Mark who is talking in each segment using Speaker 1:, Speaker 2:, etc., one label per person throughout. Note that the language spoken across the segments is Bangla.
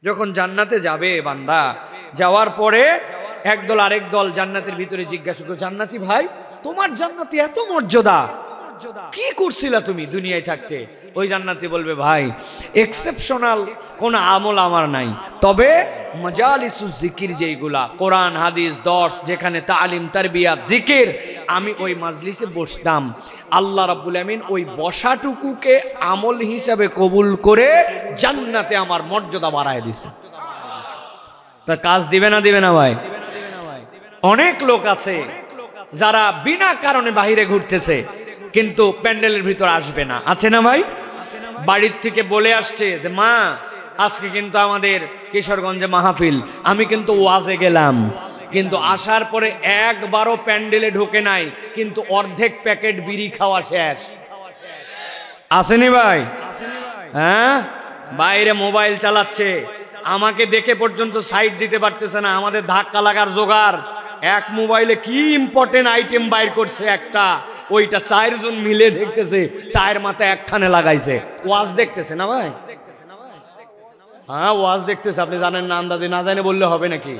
Speaker 1: যখন জান্নাতে যাবে বান্দা, যাওয়ার পরে একদল আরেক দল জান্নাতের ভিতরে জিজ্ঞাসা করে, জান্নাতি ভাই তোমার জান্নাতে এত মর্যাদা, কি করছিলা তুমি দুনিয়ায় থাকতে? ওই জান্নাতি বলবে, ভাই এক্সেপশনাল কোন আমল আমার নাই, তবে মাজালিসুজ জিকির যেইগুলা কোরআন হাদিস দর্স, যেখানে তালিম তারবিয়াত জিকির, আমি ওই মাজলিসে বসতাম, আল্লাহ রাব্বুল আমিন ওই বসাটুকুকে আমল হিসাবে কবুল করে জান্নাতে আমার মর্যাদা বাড়ায় দিছে। তা কাজ দিবে না দিবে না ভাই? অনেক লোক আছে যারা বিনা কারণে বাহিরে ঘুরতেছে, কিন্তু প্যান্ডেলের ভিতর আসবে না, আছে না ভাই? বাড়ির থেকে বলে আসছে যে মা আজকে কিন্তু আমাদের কিশোরগঞ্জে মাহফিল, আমি কিন্তু ওয়াজে গেলাম, কিন্তু আসার পরে একবারও প্যান্ডেলে ঢোকে নাই, কিন্তু অর্ধেক প্যাকেট বিড়ি খাওয়া শেষ। আসেনি ভাই? হ্যাঁ, বাইরে মোবাইল চালাচ্ছে, আমাকে দেখে পর্যন্ত সাইড দিতে পারতেছে না, আমাদের ধাক্কা লাগার জোগাড়। এক মোবাইলে কি ইম্পর্টেন্ট আইটেম বাইর করছে একটা, ওইটা 4 জন মিলে দেখতেছে, 4 মাথায় একখানে লাগাইছে। ওয়াজ দেখতেছে না ভাই? হ্যাঁ ওয়াজ দেখতেছে, আপনি জানেন না, আন্দাজে না জানে বললে হবে নাকি?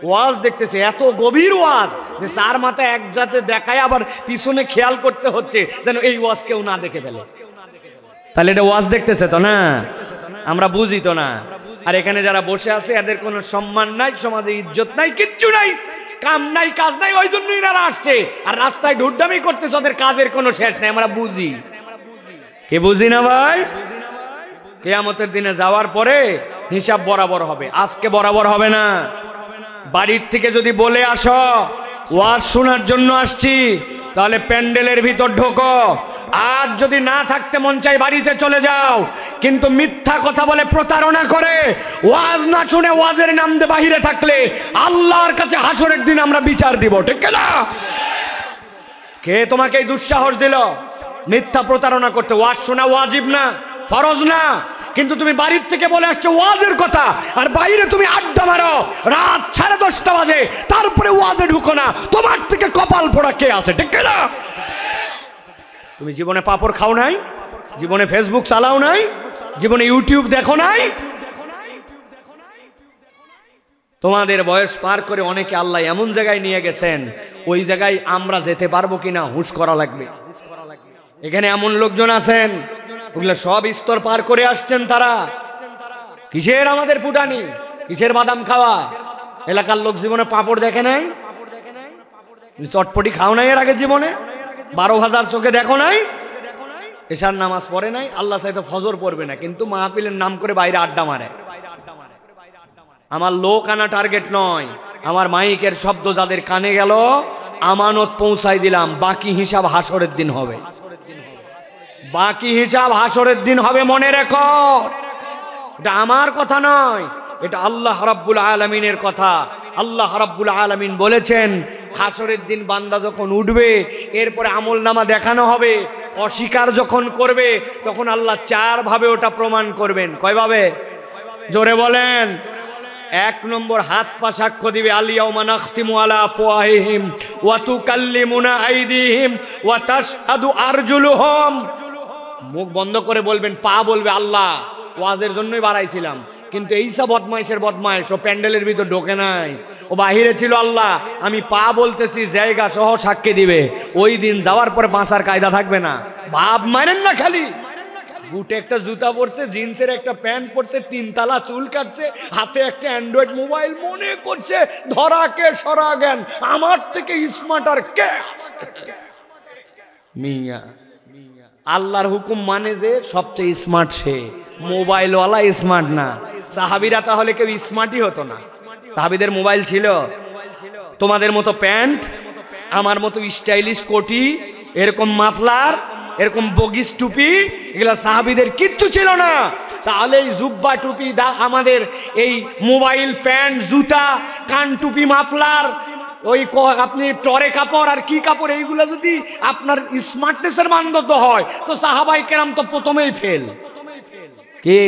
Speaker 1: ওয়াজ দেখতেছে, এত গভীর ওয়াজ যে 4 মাথায় এক জাতে দেখায়, আবার পিছনে খেয়াল করতে হচ্ছে যেন এই ওয়াজ কেউ না দেখে ফেলে। তাহলে এটা ওয়াজ দেখতেছে তো না? আমরা বুঝি তো না। আর এখানে যারা বসে আছে এদের কোনো সম্মান নাই, সমাজে ইজ্জত নাই, কিচ্ছু নাই, কাম নাই কাজ নাই, ওই জন্যই এরা আসছে। আর রাস্তায় ঢুড্ডামি করতেছে, ওদের কাজের কোনো শেষ নাই, আমরা বুঝি। কে বুঝি না ভাই? কিয়ামতের দিনে যাওয়ার পরে হিসাব বরাবর হবে, আজকে বরাবর হবে না। বাড়ির থেকে যদি বলে আসো ওয়াজ শোনার জন্য আসছি, তাহলে প্যান্ডেলের ভিতর ঢোকো, আর যদি না থাকতে মন চাই বাড়িতে চলে যাও। কিন্তু মিথ্যা কথা বলে প্রতারণা করে ওয়াজ না শুনে ওয়াজের নাম দিয়ে বাহিরে থাকলে আল্লাহর কাছে হাসরের দিন আমরা বিচার দিব, ঠিক না? কে তোমাকে এই দুঃসাহস দিল মিথ্যা প্রতারণা করতে? ওয়াজ শোনা ওয়াজিব না, ফরজ না, কিন্তু তুমি বাড়ির থেকে বলে আসছো ওয়াজের কথা, আর বাইরে তুমি আড্ডা মারো রাত 10:30 বাজে, তারপরে ওয়াজে ঢুকো না, তোমার থেকে কপাল পোড়া কে আছে, ঠিক না? তুমি জীবনে পাপড় খাও নাই, জীবনে ফেসবুক চালাও নাই, জীবনে ইউটিউব দেখো নাই। তোমাদের বয়স পার করে অনেকে আল্লাহ এমন জায়গায় নিয়ে গেছেন, ওই জায়গায় আমরা যেতে পারবো কিনা হুঁশ করা লাগবে। এখানে এমন লোকজন আছেন ওগুলো সব স্তর পার করে আসছেন, তারা কিসের আমাদের ফুটানি, কিসের বাদাম খাওয়া। এলাকার লোক জীবনে পাপড় দেখে নাই, চটপটি খাও নাই এর আগে জীবনে, 12 ভাজার চোখে দেখো নাই, এশার নামাজ পড়ে নাই, আল্লাহ চাইতে ফজর পড়বে না, কিন্তু মাহফিলের নাম করে বাইরে আড্ডা মারে। আমার লোক আনা টার্গেট নয়, আমার মাইকের শব্দ যাদের কানে গেল আমানত পৌঁছাই দিলাম, বাকি হিসাব হাসরের দিন হবে, বাকি হিসাব হাসরের দিন হবে, মনে রেখো। এটা আমার কথা নয়, এটা আল্লাহ রাব্বুল আলামিনের কথা। আল্লাহ রাব্বুল আলামিন বলেছেন হাসরের দিন বান্দা যখন উঠবে, এরপরে আমলনামা দেখানো হবে, অস্বীকার যখন করবে তখন আল্লাহ 4 ভাবে ওটা প্রমাণ করবেন। কয়ভাবে? জোরে বলেন। 1 নম্বর, হাত পা সাক্ষ্য দিবে, আল ইয়াউমা নাখতিমু আলা আফওয়াহিহিম ওয়া তুকাল্লিমুনা আইদিহিম ওয়া তাশহাদু আরজুলুহুম। মুখ বন্ধ করে বলবেন, পা বলবে আল্লাহ ওয়াজের জন্যই বাড়াইছিলাম, কিন্তু এইসব বদমাইশের বদমাইশ ও প্যান্ডেলের ভিতর ঢোকে নাই, ও বাহিরে ছিল, আল্লাহ আমি পা বলতেছি জায়গা সহ সাক্ষী দিবে। ওই দিন যাওয়ার পরে বাঁচার কায়দা থাকবে না। ভাব মানেন না, খালি বুটে একটা জুতা পরছে, জিন্সের একটা প্যান্ট পরছে, 3 তালা চুল কাটছে, হাতে একটা অ্যান্ড্রয়েড মোবাইল, মনে করছে ধরা কে সরা জ্ঞান, আমার থেকে স্মার্ট আর কে? মিয়া আল্লাহর হুকুম মানে যে সবচেয়ে স্মার্ট সে, মোবাইলওয়ালা স্মার্ট না। সাহাবীরা তাহলে কেউ স্মার্টই হতো না? সাহাবীদের মোবাইল ছিল, তোমাদের মতো প্যান্ট, আমার মতো স্টাইলিশ কোটি, এরকম মাফলার, এরকম বগিস টুপি, এগুলা সাহাবীদের কিচ্ছু ছিল না। তাহলে এই জুব্বা টুপি, আমাদের এই মোবাইল, প্যান্ট, জুতা, কান টুপি, মাফলার, ওই আপনি টরে কাপড় আর কি কাপড়, এইগুলো যদি আপনার স্মার্টনেসের মানদণ্ড হয় তো সাহাবায়ে কেরাম তো প্রথমেই ফেল। কে?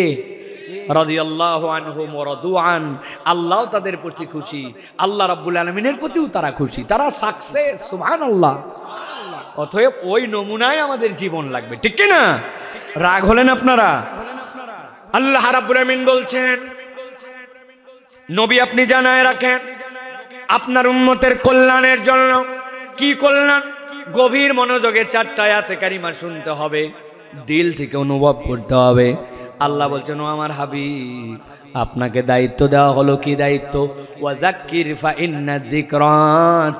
Speaker 1: রাদিয়াল্লাহু আনহুম ওয়া রাদু আন, আল্লাহ তাদের প্রতি খুশি, আল্লাহ রাব্বুল আলামিনের প্রতিও তারা খুশি, তারা সাকসেস, সুবহানাল্লাহ। অতএব ওই নমুনায় আমাদের জীবন লাগবে, ঠিক কি না? রাগ হলেন আপনারা? আল্লাহ রাব্বুল আলামিন বলছেন নবী আপনি জানায় রাখেন আপনার উম্মতের কল্যাণের জন্য। কি কল্যাণ? গভীর মনোযোগে 4টা আয়াতে কারিমা শুনতে হবে, দিল থেকে অনুভব করতে হবে। আল্লাহ বলছেন, ও আমার হাবিব, আপনাকে দায়িত্ব দেওয়া হলো। কি দায়িত্ব? ওয়াযাক্কির ফাইন্না যিকরা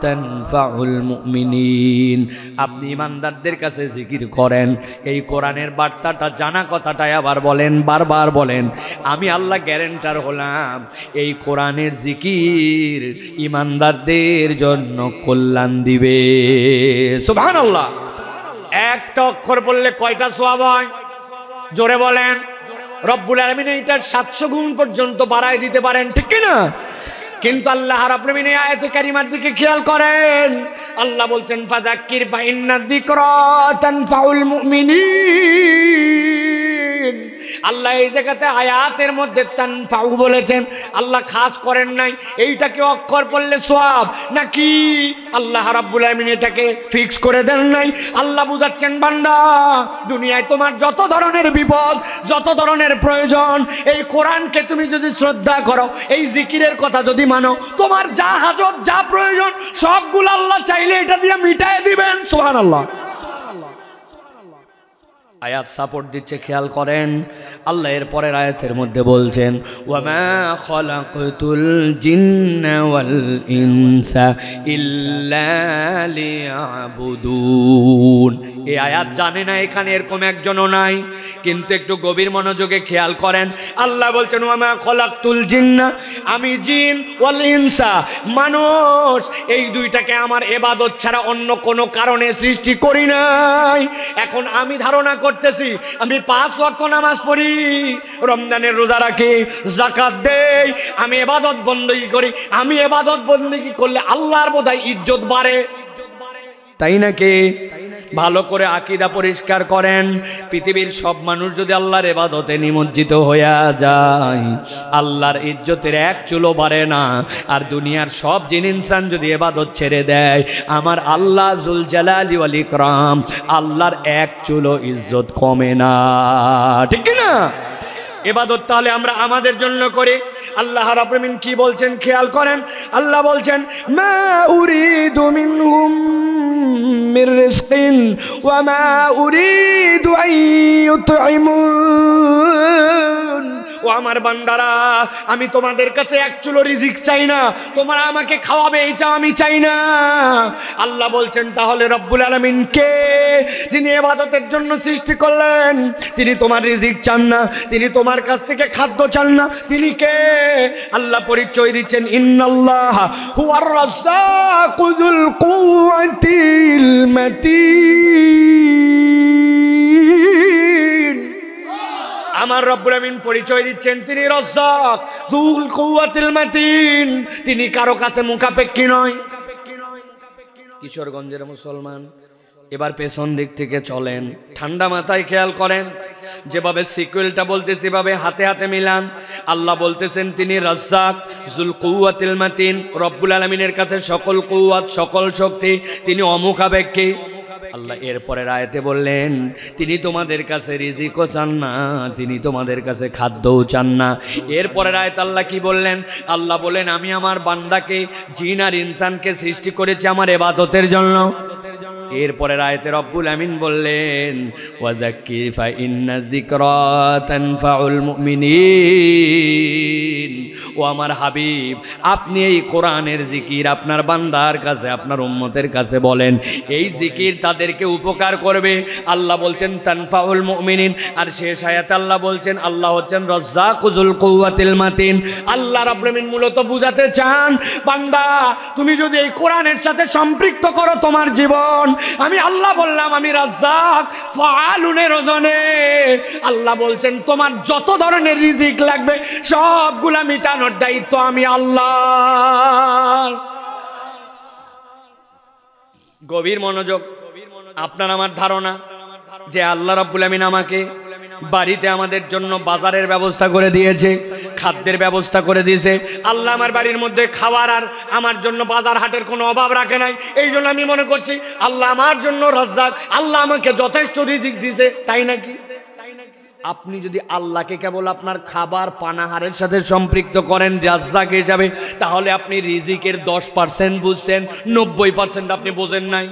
Speaker 1: তানফাউল মুমিনিন। আপনি ইমানদারদের কাছে জিকির করেন। এই কোরআনের বার্তাটা জানা কথাটাই আবার বলেন, বারবার বলেন। আমি আল্লাহ গ্যারান্টার হলাম এই কোরআনের জিকির ইমানদারদের জন্য কল্যাণ দিবে। সুবহানাল্লাহ। একটা অক্ষর বললে কয়টা সওয়াব হয়? জোরে বলেন। রব্বুল আলামিন এইটার 700 গুণ পর্যন্ত বাড়ায় দিতে পারেন, ঠিক কি না? কিন্তু আল্লাহ রাব্বুল আলামিন এই আয়াতে কারিমার দিকে খেয়াল করেন। আল্লাহ বলছেন, ফাযাক্কির ফাইন্না যিকরা তানফাউল মুমিনিন। আল্লাহ এই জায়গাতে আয়াতের মধ্যে তানফাউ বলেছেন, আল্লাহ খাস করেন নাই এইটাকে অক্ষর পড়লে সওয়াব নাকি। আল্লাহ রাব্বুল আলামিন এটাকে ফিক্স করে দেন নাই। আল্লাহ বুঝাচ্ছেন, বান্দা দুনিয়ায় তোমার যত ধরনের বিপদ, যত ধরনের প্রয়োজন, এই কোরআনকে তুমি যদি শ্রদ্ধা করো, এই জিকিরের কথা যদি মানো, তোমার যা হাজত, যা প্রয়োজন সবগুলো আল্লাহ চাইলে এটা দিয়ে মিটায় দিবেন। সুবহানাল্লাহ। আয়াত সাপোর্ট দিচ্ছে, খেয়াল করেন। আল্লাহ এর পরের আয়াতের মধ্যে বলছেন, ওয়ামা খালাকতুল জিন্না ওয়াল ইনসা ইল্লা লিয়াবুদুন। এই আয়াত জানে না এখানে এরকম একজনও নাই, কিন্তু একটু গভীর মনোযোগে খেয়াল করেন। আল্লাহ বলছেন, ওয়ামা খালাকতুল জিন্না, আমি জিন, ওয়াল ইনসা মানুষ, এই দুইটাকে আমার ইবাদত ছাড়া অন্য কোনো কারণে সৃষ্টি করি নাই। এখন আমি ধারণা করতেছি আমি 5 ওয়াক্ত নামাজ পড়ি, রমজানের রোজা রাখি, যাকাত দেই, আমি ইবাদত বندگی করি। আমি ইবাদত বندگی করলে আল্লাহর বোধহয় ইজ্জত বাড়ে, তাই নাকি? ভালো করে আকীদা পরিষ্কার করেন। পৃথিবীর সব মানুষ যদি আল্লাহর ইবাদতে নিমজ্জিত হয়ে যায়, আল্লাহর ইজ্জতের এক চুলো বাড়ে না। আর দুনিয়ার সব জিন ইনসান যদি ইবাদত ছেড়ে দেয়, আমার আল্লাহ জুল জালালি ওয়াল ইকরাম, আল্লাহর এক চুলো ইজ্জত কমে না, ঠিক কি না? ইবাদত তাহলে আমরা আমাদের জন্য করি। আল্লাহ রাব্বুল আলামিন কি বলছেন খেয়াল করেন। আল্লাহ বলছেন, মা উরিদু মিনহুম মির রিজকিন ওয়া মা উরিদু আন ইউতঈমুন। ও আমার বান্দারা, আমি তোমাদের কাছে এক চুলো রিজিক চাই না, তোমরা আমাকে খাওয়াবে এটা আমি চাই না। আল্লাহ বলছেন, তাহলে রব্বুল আলামিন কে? যিনি ইবাদতের জন্য সৃষ্টি করলেন, তিনি তোমার রিজিক চান না, তিনি তোমার কাছ থেকে খাদ্য চান না, তিনি কে? আল্লাহ পরিচয় দিচ্ছেন, ইন্নাল্লাহা হুয়ার রাজ্জাকু যুল কুওয়াতিল মাতিন। আমার রব্বুল আমিন পরিচয় দিচ্ছেন তিনি রাজ্জাক যুল কুওয়াতিল মাতিন, তিনি কারো কাছে মুখাপেক্ষী নয়। কিশোরগঞ্জের মুসলমান, এবার পেছন দিক থেকে চলেন, ঠান্ডা মাথায় খেয়াল করেন। যেভাবে সিকুয়েলটা বলতেছে এভাবে হাতে হাতে মিলান। আল্লাহ বলতেছেন তিনি রাজ্জাক যুল কুওয়াতিল মাতিন, রব্বুল আলামিনের কাছে সকল কুওয়াত, সকল শক্তি, তিনি অমুখাপেক্ষী। আল্লাহ এরপরের আয়াতে বললেন, তিনি তোমাদের কাছে রিজিকও চান না, তিনি তোমাদের কাছে খাদ্যও চান না। এরপরের আয়াত আল্লাহ কি বললেন? আল্লাহ বলেন, আমি আমার বান্দাকে, জিন আর ইনসানকে সৃষ্টি করেছি আমার ইবাদতের জন্য। এরপরের আয়াতে রব্বুল আমিন বললেন, ওয়াযাক্কির ফাইন্না যিকরা তানফাউল মুমিনিন। ও আমার হাবিব, আপনি এই কোরআনের জিকির আপনার বান্দার কাছে, আপনার উম্মতের কাছে বলেন, এই জিকির তাদেরকে উপকার করবে। আল্লাহ বলছেন তানফাউল মুমিনিন। আর শেষ আয়াতে আল্লাহ বলছেন, আল্লাহ হচ্ছেন রাজ্জাকু যুল কুওয়াতিল মাতিন। আল্লাহ রাব্বুল আমিন মূলত বুঝাতে চান, বান্দা তুমি যদি এই কোরআনের সাথে সম্পৃক্ত করো তোমার জীবন, আমি আল্লাহ বললাম আমি রাজ্জাক ফাআলুনের ওজনে। আল্লাহ বলছেন তোমার যত ধরনের রিজিক লাগবে সবগুলা মিটানোর দায়িত্ব আমি আল্লাহ। গভীর মনোযোগ। আপনার আমার ধারণা যে আল্লাহ রাব্বুল আমিন আমাকে বাড়িতে আমাদের জন্য বাজারের ব্যবস্থা করে দিয়েছে, খাদ্যের ব্যবস্থা করে দিয়েছে। আল্লাহ আমার বাড়ির মধ্যে খাওয়ার আর আমার জন্য বাজার হাটের কোনো অভাব রাখে নাই। এই জন্য আমি মনে করছি আল্লাহ আমার জন্য রাজ্জাক, আল্লাহ আমাকে যথেষ্ট রিজিক দিয়েছে, তাই নাকি? আপনি যদি আল্লাহকে কেবল আপনার খাবার পানাহারের সাথে সম্পৃক্ত করেন রাজ্জাক হিসাবে, তাহলে আপনি রিজিকের 10% বুঝছেন, 90% আপনি বোঝেন নাই।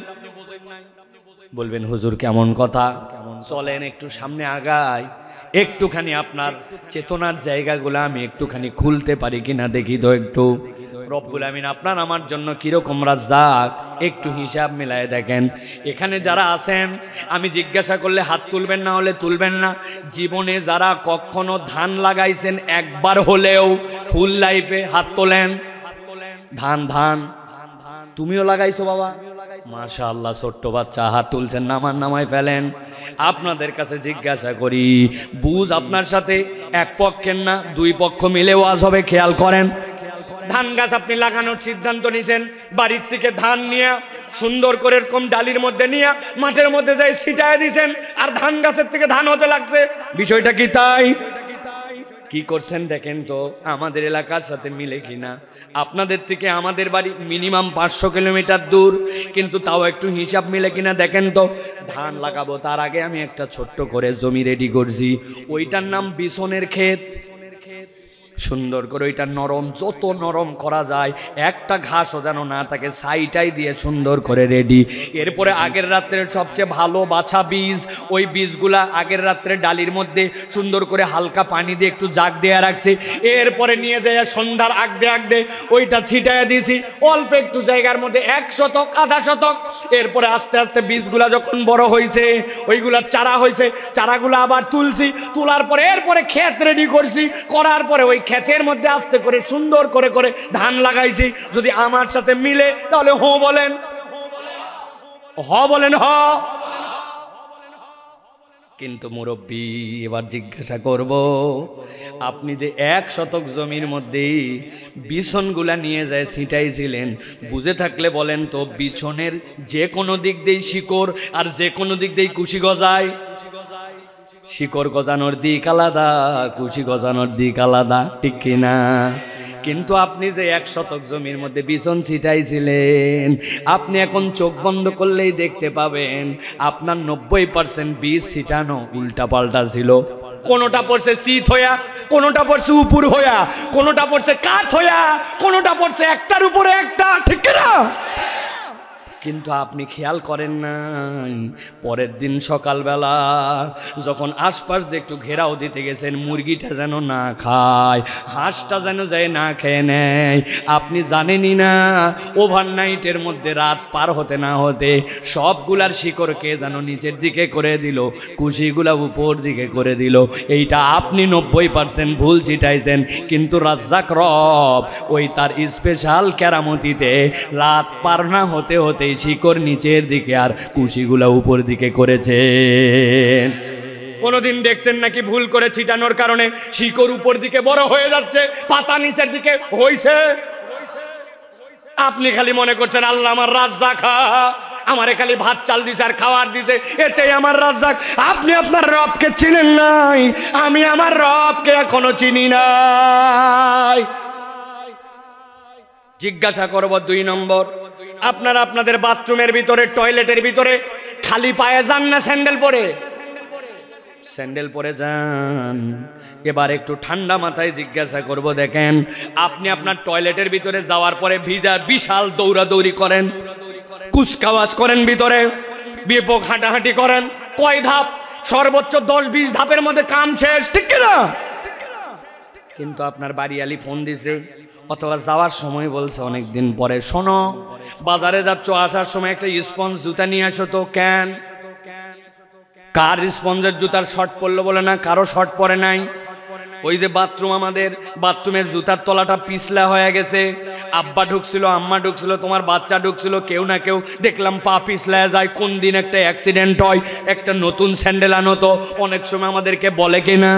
Speaker 1: বলবেন হুজুর কেমন কথা, চলেন একটু সামনে আগাই, একটুখানি আপনার চেতনার জায়গাগুলো আমি একটুখানি খুলতে পারি কিনা দেখি তো একটু। রব্বুল আমিন আপনার আমার জন্য কিরকম রাজ্জাক একটু হিসাব মিলায় দেখেন। এখানে যারা আছেন আমি জিজ্ঞাসা করলে হাত তুলবেন, না হলে তুলবেন না। জীবনে যারা কখনো ধান লাগাইছেন একবার হলেও ফুল লাইফে, হাত তোলেন। ধান ধান তুমিও লাগাইছো বাবা? মাশাআল্লাহ, ছোট্ট বাচ্চা হাত তুলছেন, নামায় ফেলেন। আপনাদের কাছে জিজ্ঞাসা করি, বুঝ আপনার সাথে এক পক্ষের না, দুই পক্ষ মিলে ওয়াজ হবে, খেয়াল করেন। ধান গাছ আপনি লাগানোর সিদ্ধান্ত নিছেন, বাড়ির থেকে ধান নিয়ে সুন্দর করে এরকম ডালির মধ্যে নিয়ে মাঠের মধ্যে যাই ছিটায় দিছেন, আর ধান গাছের থেকে ধান হতে লাগছে। বিষয়টা কি তাই? কি করছেন দেখেন তো আমাদের এলাকার সাথে মিলে কিনা। আপনাদের থেকে আমাদের বাড়ি মিনিমাম 500 কিলোমিটার দূর, কিন্তু তাও একটু হিসাব মিলে কিনা দেখেন তো। ধান লাগাবো তার আগে আমি একটা ছোট্ট করে জমি রেডি করছি, ওইটার নাম বিছনের ক্ষেত। সুন্দর করে ওইটা নরম, যত নরম করা যায়, একটা ঘাসও যেন না থাকে, সাইটাই দিয়ে সুন্দর করে রেডি। এরপরে আগের রাত্রের সবচেয়ে ভালো বাছা বীজ, ওই বীজগুলা আগের রাত্রে ডালির মধ্যে সুন্দর করে হালকা পানি দিয়ে একটু জাগ দেয়া রাখছি। এরপরে নিয়ে যাই সন্ধ্যার আগদে ওইটা ছিটাইয়া দিয়েছি অল্প একটু জায়গার মধ্যে, 1 শতক আধা শতক। এরপরে আস্তে আস্তে বীজগুলা যখন বড় হয়েছে, ওইগুলার চারা হয়েছে, চারাগুলো আবার তুলছি, তোলার পরে এরপরে ক্ষেত রেডি করছি, করার পরে ওই ক্ষেতের মধ্যে আস্তে করে সুন্দর করে করে ধান লাগাইছি। যদি আমার সাথে মিলে তাহলে হো বলেন, হ বলেন, হ। কিন্তু মুরব্বী এবার জিজ্ঞাসা করব, আপনি যে 1 শতক জমির মধ্যে বিছনগুলা নিয়ে যায় ছিটাইছিলেন, বুঝে থাকলে বলেন তো বিছনের যে কোনো দিক দিয়ে শিকড় আর যে কোনো দিক দিয়ে কুশি গজায়? শিকড় গজানোর দিক আলাদা, কুশি গজানোর দিক আলাদা, ঠিক কিনা? কিন্তু আপনি যে 1 শতক জমির মধ্যে বিছন ছিটাইছিলেন, আপনি এখন চোখ বন্ধ করলেই দেখতে পাবেন আপনার 90% বীজ ছিটানো উল্টা পাল্টা ছিল। কোনোটা পড়ছে শীত হইয়া, কোনোটা পড়ছে উপর হইয়া, কোনোটা পড়ছে কাঠ হইয়া, কোনোটা পড়ছে একটার উপরে একটা, ঠিক কিনা? কিন্তু আপনি খেয়াল করেন নাই, পরের দিন সকালবেলা যখন আশপাশ দিয়ে একটু ঘেরাও দিতে গেছেন, মুরগিটা যেন না খায়, হাঁসটা যেন যায় না খেয়ে নেয়, আপনি জানেনই না ওভারনাইটের মধ্যে রাত পার হতে না হতে সবগুলার শিকড়কে যেন নিচের দিকে করে দিল, কুশিগুলা উপর দিকে করে দিল। এইটা আপনি 90% ভুল ছিটাইছেন, কিন্তু রাজ্জাক রব ওই তার স্পেশাল কেরামতিতে রাত পার না হতে হতে শিকড় নিচের দিকে আর কুশিগুলা উপর দিকে করেছেন। কোনদিন দেখছেন নাকি ভুল করে ছিটানোর কারণে শিকড় উপর দিকে বড় হয়ে যাচ্ছে, পাতা নিচের দিকে হইছে? আপনি খালি মনে করছেন আল্লাহ আমার রাজ্জাক, আমারে খালি ভাত চাল দিছে আর খাওয়ার দিছে, এতেই আমার রাজ্জাক। আপনি আপনার রবকে চিনেন নাই, আমি আমার রবকে এখনো চিনি নাই। জিজ্ঞাসা করব 2 নম্বর, আপনারা আপনাদের বাথরুমের ভিতরে, টয়লেটের ভিতরে খালি পায়ে যান না স্যান্ডেল পরে? স্যান্ডেল পরে যান। এবার একটু ঠান্ডা মাথায় জিজ্ঞাসা করব, দেখেন আপনি আপনার টয়লেটের ভিতরে যাওয়ার পরে ভিজা বিশাল দৌড়াদৌড়ি করেন, কুচকাওয়াজ করেন, ভিতরে বিপক হাঁটাহাঁটি করেন, কয় ধাপ? সর্বোচ্চ 10-20 ধাপের মধ্যে কাম শেষ, ঠিক না? কিন্তু আপনার বাড়িয়ালি ফোন দিছে অথবা যাওয়ার সময় বলছে অনেকদিন পরে, শোনো বাজারে যাচ্ছ, আসার সময় একটা স্পঞ্জ জুতা নিয়ে আসো তো। কেন? কার স্পঞ্জের জুতার শর্ট পড়লো বলে না, কারো শর্ট পরে নাই। ওই যে বাথরুম, আমাদের বাথরুমের জুতার তলাটা পিছলা হয়ে গেছে, আব্বা ঢুকছিল, আম্মা ঢুকছিল, তোমার বাচ্চা ঢুকছিল, কেউ না কেউ দেখলাম পা পিছলা যায়। কোন দিন একটা অ্যাক্সিডেন্ট হয়, একটা নতুন স্যান্ডেল আনো তো, অনেক সময় আমাদেরকে বলে কিনা।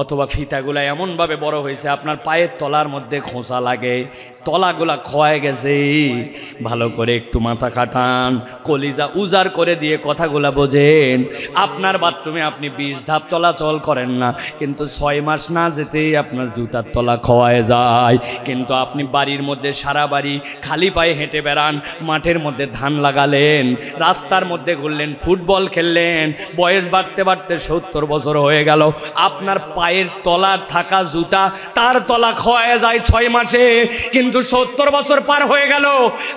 Speaker 1: অথবা ফিতাগুলা এমন ভাবে বড় হয়েছে আপনার পায়ের তলার মধ্যে খোঁচা লাগে, তলাগুলা ক্ষয়ে গেছে। ভালো করে একটু মাথা খাটান, কলিজা উজাড় করে দিয়ে কথাগুলা বোঝেন। আপনার বাথরুমে আপনি 20 ধাপ চলাচল করেন না, কিন্তু 6 মাস না যেতেই আপনার জুতার তলা ক্ষয়ে যায়। কিন্তু আপনি বাড়ির মধ্যে সারা বাড়ি খালি পায়ে হেঁটে বেড়ান, মাঠের মধ্যে ধান লাগালেন, রাস্তার মধ্যে ঘুরলেন, ফুটবল খেললেন, বয়স বাড়তে বাড়তে 70 বছর হয়ে গেল, আপনার পায়ের তলার থাকা জুতা তার তলা ক্ষয়ে যায় 6 মাসে। কিন্তু 70 বছর পার হয়ে গেল,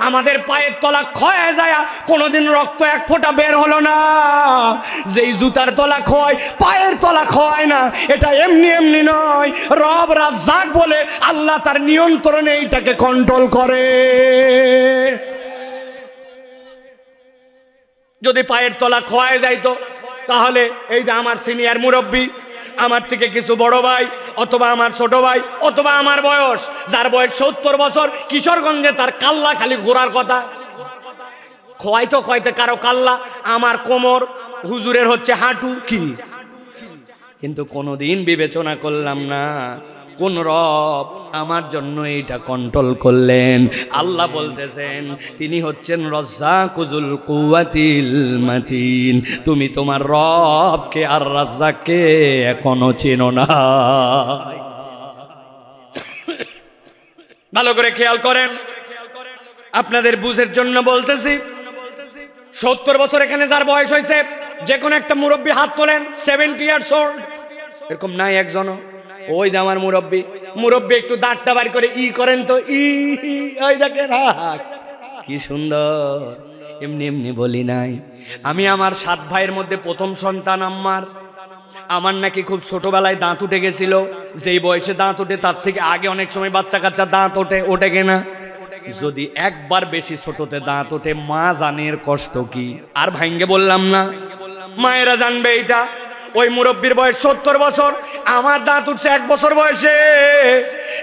Speaker 1: আমাদের পায়ের তলা ক্ষয়ে যায়, কোনোদিন রক্ত এক ফোঁটা বের হলো না। যেই জুতার তলা ক্ষয়, পায়ের তলা ক্ষয় না, এটা এমনি এমনি নয়। রব রাজ্জাক বলে আল্লাহ তার নিয়ন্ত্রণে এইটাকে কন্ট্রোল করে। যদি পায়ের তলা ক্ষয়ে যাইতো, তাহলে এই যে আমার সিনিয়র মুরব্বী, আমার থেকে কিছু বড় ভাই, অথবা আমার ছোট ভাই, অথবা আমার বয়স, যার বয়স 70 বছর, কিশোরগঞ্জে তার কাল্লা খালি ঘোরার কথা। খোয়াইতো খোয়াইতে কারো কাল্লা, আমার কোমর, হুজুরের হচ্ছে হাঁটু। কি কিন্তু কোনোদিন বিবেচনা করলাম না কোন রব আমার জন্য এইটা কন্ট্রোল করলেন। আল্লাহ বলতেছেন তিনি হচ্ছেন রাজ্জাকুল কুওয়াতিল মাতিন। তুমি তোমার রবকে আর রাজ্জাককে এখনো চেনো না। ভালো করে খেয়াল করেন, আপনাদের বুঝের জন্য বলতেছি। 70 বছর এখানে যার বয়স হয়েছে, যে কোনো একটা মুরব্বী হাত তোলেন। 70 ইয়ার্স ওল্ড, এরকম নাই একজনও। ওই যে আমার মুরব্বী, মুরব্বী একটু দাঁতটা বার করে ই করেন তো, ই ওই দেখেন কি সুন্দর। এমনি এমনি বলি নাই। আমি আমার 7 ভাইয়ের মধ্যে প্রথম সন্তান। আমার নাকি খুব ছোটবেলায় দাঁত উঠে গেছিল। যেই বয়সে দাঁত ওঠে তার থেকে আগে অনেক সময় বাচ্চা কাচ্চা দাঁত ওঠে কিনা। যদি একবার বেশি ছোটতে দাঁত ওঠে, মা জানে এর কষ্ট কি। আর ভাঙ্গে বললাম না, মায়েরা জানবে এটা। ওই মুরব্বীর বয়স 70 বছর, আমার দাঁত উঠছে 1 বছর বয়সে।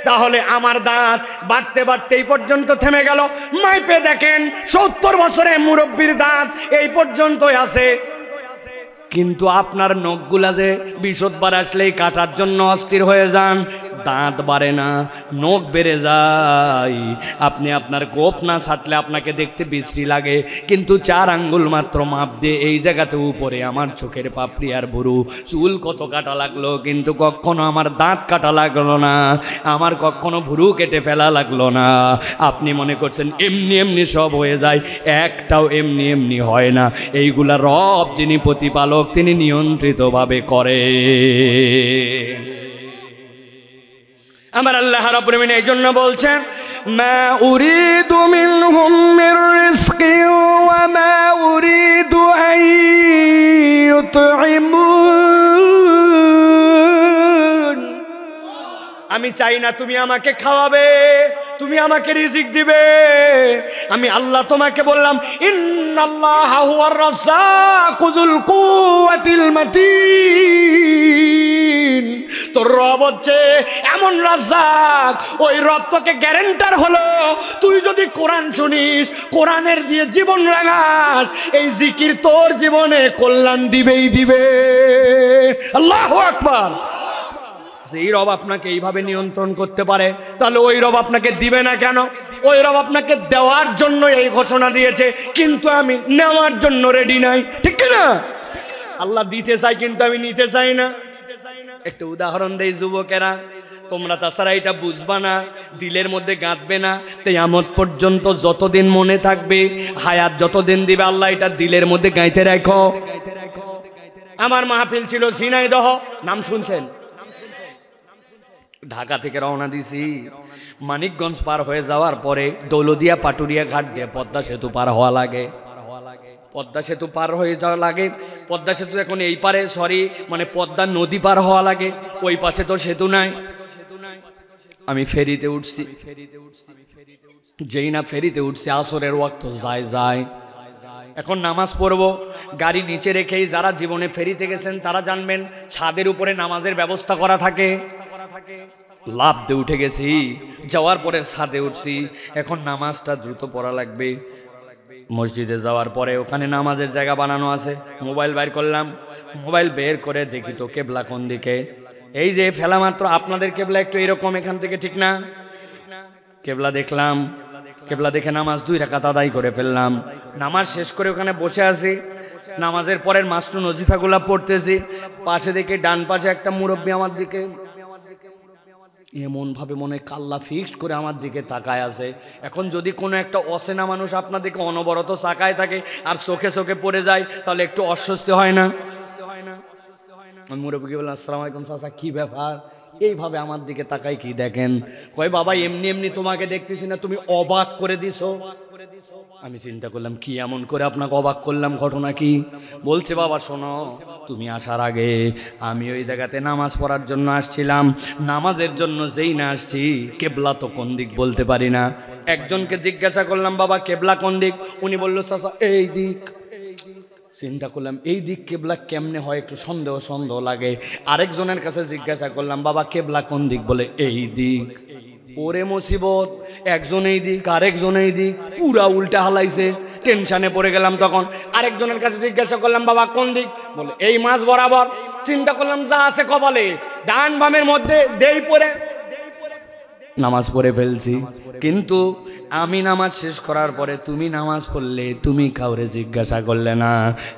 Speaker 1: তাহলে আমার দাঁত বাড়তে বাড়তে এই পর্যন্ত থেমে গেল। মাইপে দেখেন 70 বছরে মুরব্বীর দাঁত এই পর্যন্তই আছে। কিন্তু আপনার নখগুলা যে বিশদবার আসলেই কাটার জন্য অস্থির হয়ে যান, দাঁত বাড়ে না, নখ বেড়ে যায়। আপনি আপনার গোপ না ছাটলে আপনাকে দেখতে বিশ্রী লাগে, কিন্তু 4 আঙ্গুল মাত্র মাপ দিয়ে এই জায়গাতে উপরে আমার চোখের পাপড়ি আর ভুরু, চুল কত কাটা লাগলো, কিন্তু কখনো আমার দাঁত কাটা লাগলো না, আমার কখনো ভুরু কেটে ফেলা লাগলো না। আপনি মনে করছেন এমনি এমনি সব হয়ে যায়, একটাও এমনি এমনি হয় না। এইগুলা রব যিনি প্রতিপালক, তিনি নিয়ন্ত্রিতভাবে করে। আমার আল্লাহ রাব্বুল আলামিন এই জন্য বলছেন, মা উরিদু মিনহুম মির রিজকি ওয়া মা উরিদু আন ইউতঈমুন। আমি চাই না তুমি আমাকে খাওয়াবে, তুমি আমাকে রিজিক দিবে। আমি আল্লাহ তোমাকে বললাম, ইন্নাল্লাহা হুয়ার রাজ্জাকুল কুওয়াতিল মাতিন। তোর রব হচ্ছে এমন রাজ্জাক, ওই রব তোকে গ্যারান্টার হলো, তুই যদি কোরআন শুনিস, কোরআনের দিয়ে জীবন রাঙাস, এই জিকির তোর জীবনে কল্যাণ দিবেই দিবে। আল্লাহু আকবার। যেই রব আপনাকে এইভাবে নিয়ন্ত্রণ করতে পারে, তাহলে ওই রব আপনাকে দিবে না কেন? ওই রব আপনাকে দেওয়ার জন্য এই ঘোষণা দিয়েছে, কিন্তু আমি নেওয়ার জন্য রেডি নাই, ঠিক না? আল্লাহ দিতে চাই, কিন্তু আমি নিতে চাই না। একটা উদাহরণ দেই যুবকেরা, তোমরা তাছাড়া এটা বুঝবা না, দিলের মধ্যে গাঁথবে না। কিয়ামত পর্যন্ত যতদিন মনে থাকবে, হায়াত যতদিন দিবে, আল্লাহ এটা দিলের মধ্যে গাইতে রাখো। আমার মাহফিল ছিল ঝিনাইদহ, নাম শুনছেন? ঢাকা থেকে রওনা দিছি, মানিকগঞ্জ পার হয়ে যাওয়ার পরে দৌলদিয়া পাটুরিয়া ঘাট দিয়ে পদ্মা সেতু পার হওয়া লাগে। পদ্মা সেতু পার হয়ে যাওয়া লাগে। পদ্মা সেতু এখন এই পারে, মানে পদ্মা নদী পার হওয়া লাগে, ওই পাশে তো সেতু নাই। আমি ফেরিতে উঠছি, যেই না ফেরিতে উঠছি আসরের ওয়াক্ত যায়। এখন নামাজ পড়বো, গাড়ি নিচে রেখেই, যারা জীবনে ফেরিতে গেছেন তারা জানবেন, ছাদের উপরে নামাজের ব্যবস্থা করা থাকে। লাফ দিয়ে উঠে গেছি, যাওয়ার পরে ছাদে উঠছি। এখন নামাজটা দ্রুত পড়া লাগবে। মসজিদে যাওয়ার পরে ওখানে নামাজের জায়গা বানানো আছে। মোবাইল বের করলাম, মোবাইল বের করে দেখি তো কেবলা কোন দিকে। এই যে ফেলা মাত্র আপনাদের কেবলা একটু এরকম, এখান থেকে, ঠিক না? কেবলা দেখলাম, কেবলা দেখে নামাজ 2 রাকাত আদায় করে ফেললাম। নামাজ শেষ করে ওখানে বসে আছি, নামাজের পরের মাস্টু নজিফাগুলা পড়তেছি। পাশে দেখে ডান পাশে একটা মুরব্বী আমার দিকে এমন ভাবে মনে কাল্লা ফিক্সড করে আমার দিকে তাকায় আছে। এখন যদি কোনো একটা অচেনা মানুষ আপনার দিকে অনবরত তাকায় থাকে আর চোখে চোখে পড়ে যায়, তাহলে একটু অস্বস্তি হয় না? আমি মুরব্বীকে বললাম, আসসালামু আলাইকুম চাচা, কি ব্যাপার এইভাবে আমার দিকে তাকাই কি দেখেন? কয় বাবা এমনি এমনি তোমাকে দেখতেছি না, তুমি অবাক করে দিছো। আমি চিন্তা করলাম কি এমন করে আপনাকে অবাক করলাম, ঘটনা কি? বলছে বাবা শোনো, তুমি আসার আগে আমি ওই জায়গাতে নামাজ পড়ার জন্য আসছিলাম, নামাজের জন্য যেই না আসছি কেবলা তো কোন দিক বলতে পারি না। একজনকে জিজ্ঞাসা করলাম বাবা কেবলা কোন দিক? উনি বলল চাচা এই দিক। চিন্তা করলাম এই দিক কেবলা কেমনে হয়, একটু সন্দেহ সন্দেহ লাগে। আরেকজনের কাছে জিজ্ঞাসা করলাম বাবা কেবলা কোন দিক? বলে এই দিক। ওরে মুসিবত, একজন এই দিক আরেকজন এই দিক, পুরা উল্টা হালাইছে। টেনশনে পড়ে গেলাম। তখন আরেকজনের কাছে জিজ্ঞাসা করলাম বাবা কোন দিক? বলে এই মাঝ বরাবর। চিন্তা করলাম যা আছে কপালে ডান বামের মধ্যে দেই পড়ে নামাজ পড়ে ফেলছি। কিন্তু আমি নামাজ শেষ করার পরে তুমি নামাজ পড়লে, তুমি কাউরে জিজ্ঞাসা করলে না।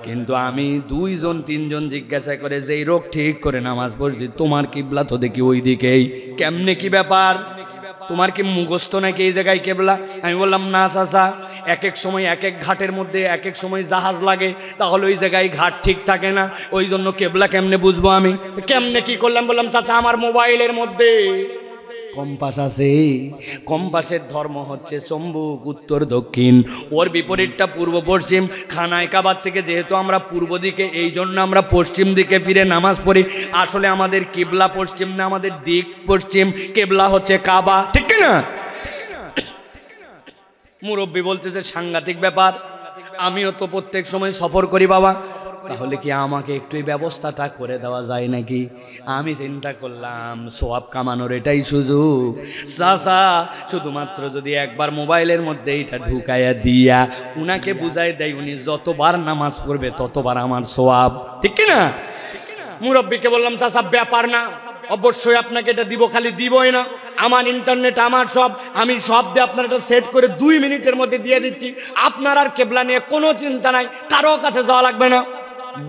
Speaker 1: কিন্তু আমি 2 জন 3 জন জিজ্ঞাসা করে যেই রোগ ঠিক করে নামাজ পড়ছি, তোমার কিবলা তো দেখি ওই দিকেই। কেমনে কি ব্যাপার? তোমার কি মুখস্থ নাকি এই জায়গায় কেবলা? আমি বললাম না চাচা, এক এক সময় এক এক ঘাটের মধ্যে এক এক সময় জাহাজ লাগে, তাহলে ওই জায়গায় ঘাট ঠিক থাকে না, ওই জন্য কেবলা কেমনে বুঝবো আমি? কেমনে কি করলাম? বললাম চাচা আমার মোবাইলের মধ্যে কম্পাস আছে, কম্পাসের ধর্ম হচ্ছে চম্বুক, উত্তর দক্ষিণ, ওর বিপরীতটা পূর্ব পশ্চিম। খানায় কাবার থেকে যেহেতু আমরা পূর্ব দিকে, এই জন্য আমরা পশ্চিম দিকে ফিরে নামাজ পড়ি। আসলে আমাদের কিবলা পশ্চিম না, আমাদের দিক পশ্চিম, কেবলা হচ্ছে কাবা, ঠিক না? মুরব্বী বলতেছে সাংঘাতিক ব্যাপার, আমিও তো প্রত্যেক সময় সফর করি বাবা, তাহলে কি আমাকে একটু এই ব্যবস্থাটা করে দেওয়া যায় নাকি? আমি চিন্তা করলাম সোয়াব কামানোর এটাই সুযোগ। চাচা শুধুমাত্র যদি একবার মোবাইলের মধ্যে এটা ঢুকাইয়া দিয়া উনাকে বুঝাই দেয়, উনি যতবার নামাজ পড়বে ততবার আমার সোয়াব, ঠিক না? মুরব্বীকে বললাম চাচা ব্যাপার না, অবশ্যই আপনাকে এটা দিব, খালি দিবই না, আমার ইন্টারনেট আমার সব, আমি সব দিয়ে আপনার এটা সেট করে 2 মিনিটের মধ্যে দিয়ে দিচ্ছি। আপনার আর কেবলা নিয়ে কোনো চিন্তা নাই, কারো কাছে যাওয়া লাগবে না।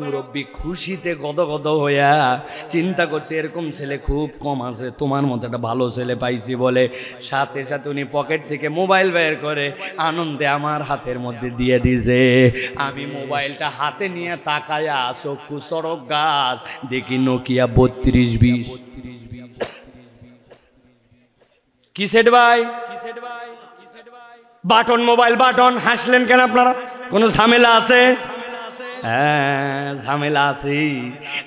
Speaker 1: মুরব্বী খুশিতে গদগদ হইয়া চিন্তা করছে এরকম ছেলে খুব কম আছে, তোমার মতো একটা ভালো ছেলে পাইছি বলে। সাথে সাথে উনি পকেট থেকে মোবাইল বের করে আনন্দে আমার হাতের মধ্যে দিয়ে দিছে। আমি মোবাইলটা হাতে নিয়ে তাকায়া চক্ষু সড়ক গাছ, দেখি নোকিয়া 3220। কি সেট ভাই? Button mobile, button. হাসলেন কেন আপনারা? কোনো ঝামেলা আছে? হ্যাঁ ঝামেলা আছে,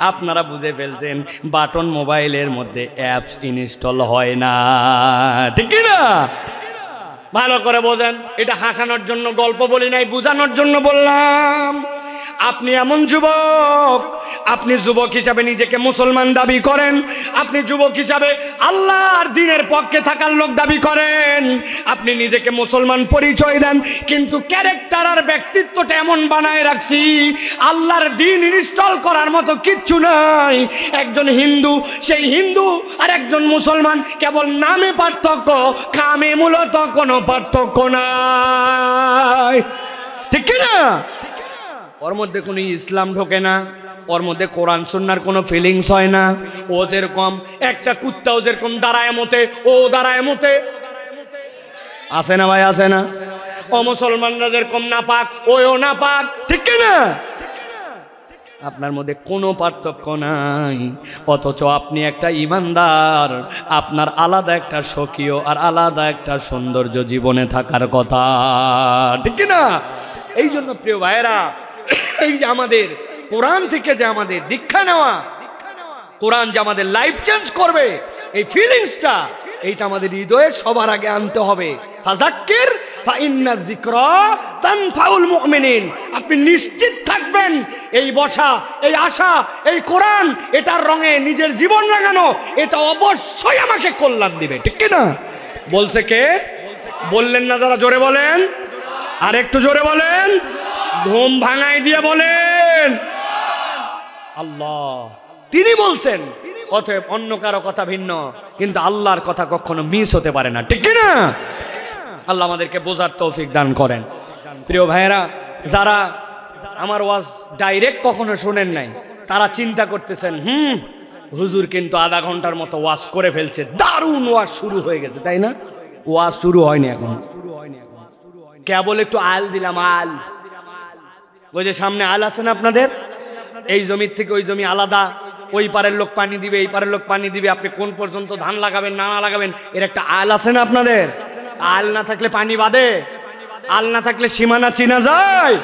Speaker 1: আপনারা বুঝে ফেলছেন। বাটন মোবাইলের মধ্যে অ্যাপস ইনস্টল হয় না, ঠিক না? ভালো করে বোঝেন, এটা হাসানোর জন্য গল্প বলি নাই, বোঝানোর জন্য বললাম। আপনি এমন যুবক, আপনি যুবক হিসাবে নিজেকে মুসলমান দাবি করেন, আপনি যুবক হিসাবে আল্লাহর দ্বীনের পক্ষে থাকার লোক দাবি করেন, আপনি নিজেকে মুসলমান পরিচয় দেন, কিন্তু ক্যারেক্টার আর ব্যক্তিত্বটা এমন বানায় রাখছি আল্লাহর দ্বীন ইনস্টল করার মতো কিচ্ছু নাই। একজন হিন্দু, সেই হিন্দু আর একজন মুসলমান কেবল নামে পার্থক্য, কামে মূলত কোনো পার্থক্য নাই, ঠিক না? ওর মধ্যে কোনো ইসলাম ঢোকে না, ওর মধ্যে কোরআন সুন্নাহর কোনো ফিলিংস হয় না। ও যেরকম একটা কুত্তাও যেরকম দাঁড়ায় মতে, ও দাঁড়ায় মতে, আছে না ভাই? আছে না? ও মুসলমানরা যেরকম না পাক, ওও না পাক, ঠিক না? আপনার মধ্যে কোনো পার্থক্য নাই, অথচ আপনি একটা ইমানদার, আপনার আলাদা একটা স্বকীয় আর আলাদা একটা সৌন্দর্য জীবনে থাকার কথা, ঠিক না? এই জন্য প্রিয় ভাইয়েরা, এই যে আমাদের কোরআন থেকে যে আমাদের দীক্ষা নেওয়া, কোরআন যে আমাদের লাইফ চেঞ্জ করবে, এই ফিলিংসটা, এইটা আমাদের হৃদয়ে সবার আগে আনতে হবে। ফাযাক্কির ফাইন্না যিকরা তানফাউল মুমিনিন। আপনি নিশ্চিত থাকবেন এই বসা, এই আশা, এই কোরআন, এটার রঙে নিজের জীবন রাঙানো, এটা অবশ্যই আমাকে কল্যাণ দিবে, ঠিক না? বলছে কে? বললেন না যারা, জোরে বলেন, আর একটু জোরে বলেন, ঘুম ভাঙাই দিয়ে বলেন আল্লাহ। তিনি বলছেন, অতএব অন্য কারো কথা ভিন্ন, কিন্তু আল্লাহর কথা কখনো মিস হতে পারে না, ঠিক না? আল্লাহ আমাদেরকে বোঝার তৌফিক দান করেন। প্রিয় ভাইয়েরা, যারা আমার ওয়াজ ডাইরেক্ট কখনো শোনেন নাই, তারা চিন্তা করতেছেন হুজুর কিন্তু আধা ঘন্টার মতো ওয়াজ করে ফেলছে, দারুণ ওয়াজ শুরু হয়ে গেছে, তাই না? ওয়াজ শুরু হয়নি এখন, কেবল একটু আল দিলাম। আল, ওই যে সামনে আল আছে না আপনাদের, এই জমির থেকে ওই জমি আলাদা, ওই পারের লোক পানি দিবে, এই পারের লোক পানি দিবে, আপনি কোন পর্যন্ত ধান লাগাবেন না লাগাবেন, এর একটা আল আছে না আপনাদের? আল না থাকলে পানি বাঁধে, আল না থাকলে সীমানা চিনা যায়।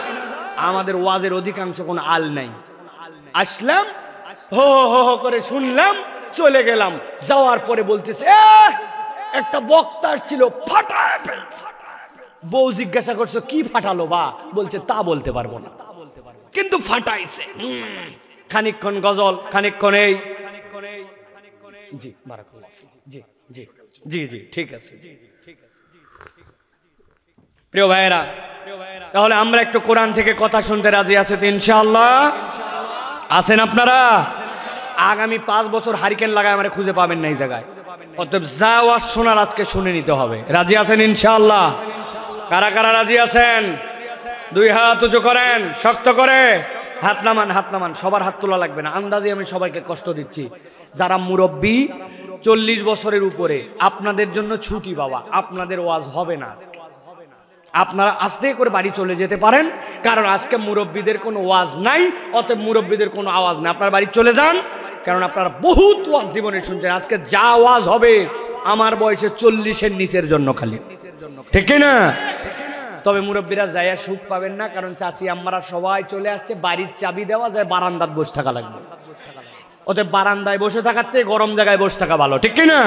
Speaker 1: আমাদের ওয়াজের অধিকাংশ কোনো আল নাই। আসলাম, হো হো হো করে শুনলাম, চলে গেলাম। যাওয়ার পরে বলতেছে একটা বক্তা ছিল, ফাটায় ফেলছে। বউ জিজ্ঞাসা করছো কি ফাটালো বা? বলছে তা বলতে পারবো না, কিন্তু ফাটাইছে। খানিকক্ষণ গজল, খানিকক্ষণ এই। জি বারাকাল্লাহ, জি জি জি জি ঠিক আছে। প্রিয় ভাইয়েরা, তাহলে আমরা একটু কোরআন থেকে কথা শুনতে রাজি আছে তো ইনশাআল্লাহ? আছেন আপনারা? আগামী 5 বছর হারিকেন লাগায় আমরা খুঁজে পাবেন না এই জায়গায়। অতএব যা ওয়াজ শোনার আজকে শুনে নিতে হবে। রাজি আছেন ইনশাআল্লাহ? কারা কারা রাজি আছেন? 2 হাত উঁচু করেন, শক্ত করে। হাত নামান, হাত নামান। সবার হাত তোলা লাগবে না, আন্দাজে আমি সবাইকে কষ্ট দিচ্ছি। যারা মুরব্বী 40 বছরের উপরে, আপনাদের জন্য ছুটি বাবা, আপনাদের ওয়াজ হবে না আজকে। আপনারা আস্তে করে বাড়ি চলে যেতে পারেন, কারণ আজকে মুরব্বীদের কোনো ওয়াজ নাই, অতএব মুরব্বীদের কোনো আওয়াজ নাই। আপনারা বাড়ি চলে যান, কারণ আপনারা বহুত ওয়াজ জীবনে শুনছেন। আজকে যা ওয়াজ হবে আমার বয়সে 40-এর নিচের জন্য খালি, ঠিক না? তবে মুরব্বীরা যাইয়া সুখ পাবেন না, কারণ চাচি আম্মারা সবাই চলে আসছে। বাড়ির চাবি দেওয়া যায়, বারান্দায় বসে থাকা লাগবে। অতএব বারান্দায় বসে থাকার থেকে গরম জায়গায় বসে থাকা ভালো, ঠিক না?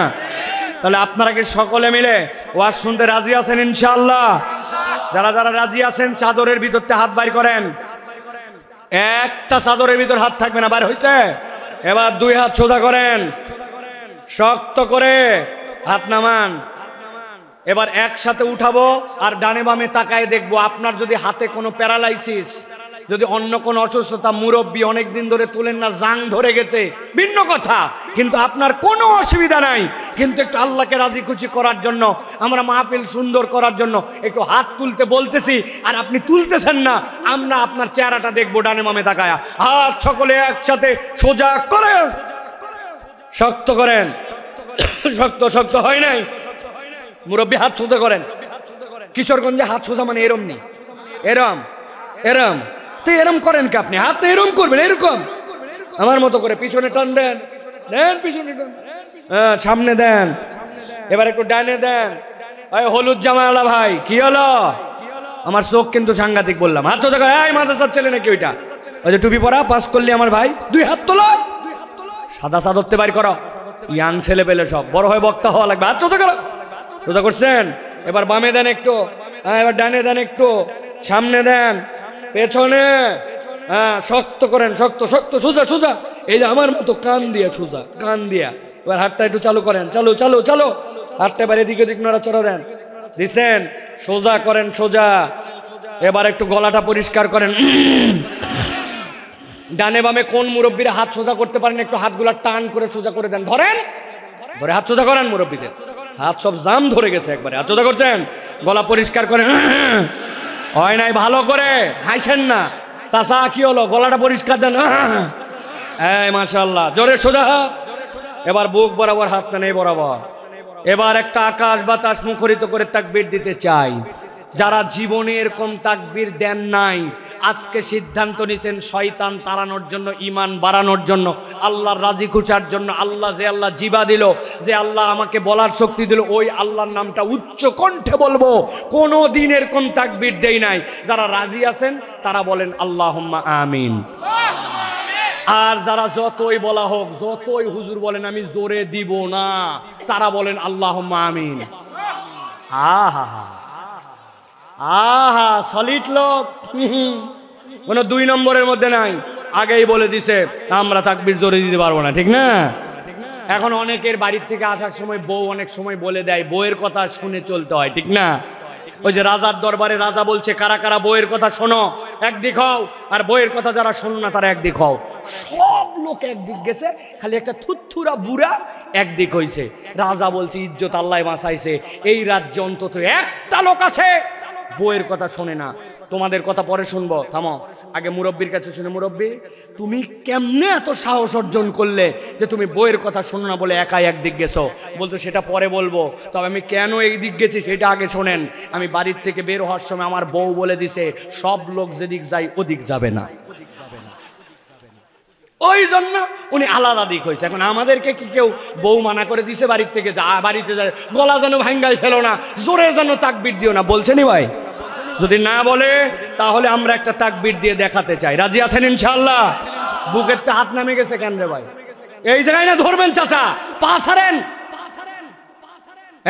Speaker 1: তাহলে আপনারা কি সকলে মিলে ওয়াজ শুনতে রাজি আছেন ইনশাআল্লাহ? যারা যারা রাজি আছেন চাদরের ভিতরতে হাত বাইর করেন। একটা চাদরের ভিতর হাত থাকবে না, বাইর হইতে। এবার 2 হাত সোজা করেন, শক্ত করে হাত নামান। এবার একসাথে উঠাবো আর ডানে বামে তাকায় দেখবো। আপনার যদি হাতে কোনো প্যারালাইসিস, যদি অন্য কোনো অসুস্থতা, মুরব্বী অনেকদিন ধরে তুলেন না, জাং ধরে গেছে, ভিন্ন কথা, কিন্তু আপনার কোনো অসুবিধা নাই, কিন্তু একটু আল্লাহকে রাজি খুশি করার জন্য, আমরা মাহফিল সুন্দর করার জন্য একটু হাত তুলতে বলতেছি, আর আপনি তুলতেছেন না। আমরা আপনার চেহারাটা দেখবো ডানে বামে তাকায়া। হাত সকলে একসাথে সোজা করেন, শক্ত করেন। শক্ত শক্ত হয় নাই? মুরব্বী হাত সোজা করেন। কিশোরগঞ্জে হাত সোজা মানে এরম নেই, এরম এরম। তো এরম করেন কি আপনি? হাত এরম করবেন, এরকম আমার মতো করে। পিছনে টান দেন, দেন পিছনে টান, হ্যাঁ সামনে দেন। এবার একটু ডানে দেন। হলুদ জামাওয়ালা ভাই, কি হলো? আমার চোখ কিন্তু সাংঘাতিক বললাম। হাত সোজা করে। এই মাদ্রাসার ছেলে নাকি ওইটা? ওই যে টুপি পরা, পাস করলি আমার ভাই, 2 হাত তোলো। সাদা চাদরতে বাইর করো। ইয়াং ছেলে পেলে সব, বড় হয়ে বক্তা হওয়া লাগবে। হাত সোজা করো। সোজা করছেন? এবার বামে দেন একটু, হ্যাঁ এবার ডানে দেন একটু, সামনে দেন, পেছনে, হ্যাঁ শক্ত করেন, শক্ত শক্ত, সোজা সোজা। এই যে আমার মতো কান দিয়া সোজা, কান দিয়া। এবার হাতটা একটু চালু করেন, চালু চালু চালু। হাতটা এবার এদিকে ওদিক নড়াচড়া দেন, দিচ্ছেন, সোজা করেন, সোজা। এবার একটু গলাটা পরিষ্কার করেন। ডানে বামে কোন মুরব্বীরা হাত সোজা করতে পারেন একটু হাতগুলা টান করে সোজা করে দেন। ধরেন, ধরে হাত সোজা করেন। মুরব্বীদের হাত সব জাম ধরে গেছে একবারে। হাত সোজা করছেন, গলা পরিষ্কার করেন। হয় নাই? ভালো করে হাসেন না। চাচা কি হলো? গলাটা পরিষ্কার দেন। এই মাশাআল্লাহ, জোরে সোজা। এবার বুক বরাবর হাত নেই বরাবর। এবার একটা আকাশ বাতাস মুখরিত করে তাকবীর দিতে চাই। যারা জীবনে এরকম তাকবীর দেন নাই, আজকে সিদ্ধান্ত নিয়েছেন শয়তান তাড়ানোর জন্য, ঈমান বাড়ানোর জন্য, আল্লাহর রাজি খুশার জন্য। আল্লাহ যে আল্লাহ জিবা দিল, যে আল্লাহ আমাকে বলার শক্তি দিল, ওই আল্লাহর নামটা উচ্চ কণ্ঠে বলবো। কোনো দিন এরকম তাকবীর দেই নাই। যারা রাজি আছেন তারা বলেন আল্লাহুম্মা আমিন। আর যারা যতই বলা হোক, যতই হুজুর বলেন আমি জোরে দিব না, তারা বলেন আল্লাহুম্মা আমিন। আহা আহা, সলিড লোক, কোনো 2 নম্বরের মধ্যে নাই। আগেই বলে দিছে আমরা তাকবীর জোরে দিতে পারবো না, ঠিক না? এখন অনেকের বাড়ির থেকে আসার সময় বউ অনেক সময় বলে দেয়, বউয়ের কথা শুনে চলতে হয়, ঠিক না? ওই যে রাজার দরবারে রাজা বলছে কারা কারা বইয়ের কথা শোনো, একদিক হও, আর বইয়ের কথা যারা শোনো না তারা একদিক হও। সব লোক একদিক গেছে, খালি একটা থুথুরা বুড়া একদিক হইছে। রাজা বলছে ইজ্জত আল্লাহ বাঁচাইছে, এই রাজ্যে অন্তত একটা লোক আছে বইয়ের কথা শোনে না। তোমাদের কথা পরে শুনবো, থামো, আগে মুরব্বীর কাছে শুনে। মুরব্বী, তুমি কেমনে এত সাহস অর্জন করলে যে তুমি বইয়ের কথা শোনো না বলে একাই একদিক গেছো? বলতো সেটা পরে বলবো, তবে আমি কেন এই দিক গেছি সেটা আগে শোনেন। আমি বাড়ির থেকে বের হওয়ার সময় আমার বউ বলে দিছে সব লোক যেদিক যায় ওদিক যাবে না, ওই জন্য উনি আলাদা দিক হয়েছে। এখন আমাদেরকে কি কেউ বউ মানা করে দিছে বাড়ির থেকে যা, বাড়িতে যায় গলা যেন ভাঙ্গাই ফেলো না, জোরে যেন তাকবীর দিও না, বলছেনি ভাই? যদি না বলে তাহলে আমরা একটা তাকবীর দিয়ে দেখাতে চাই। রাজি আছেন ইনশাআল্লাহ? বুকের তে হাত নামে গেছে কেন রে ভাই? এই জায়গায় না ধরবেন চাচা, পা ছাড়েন,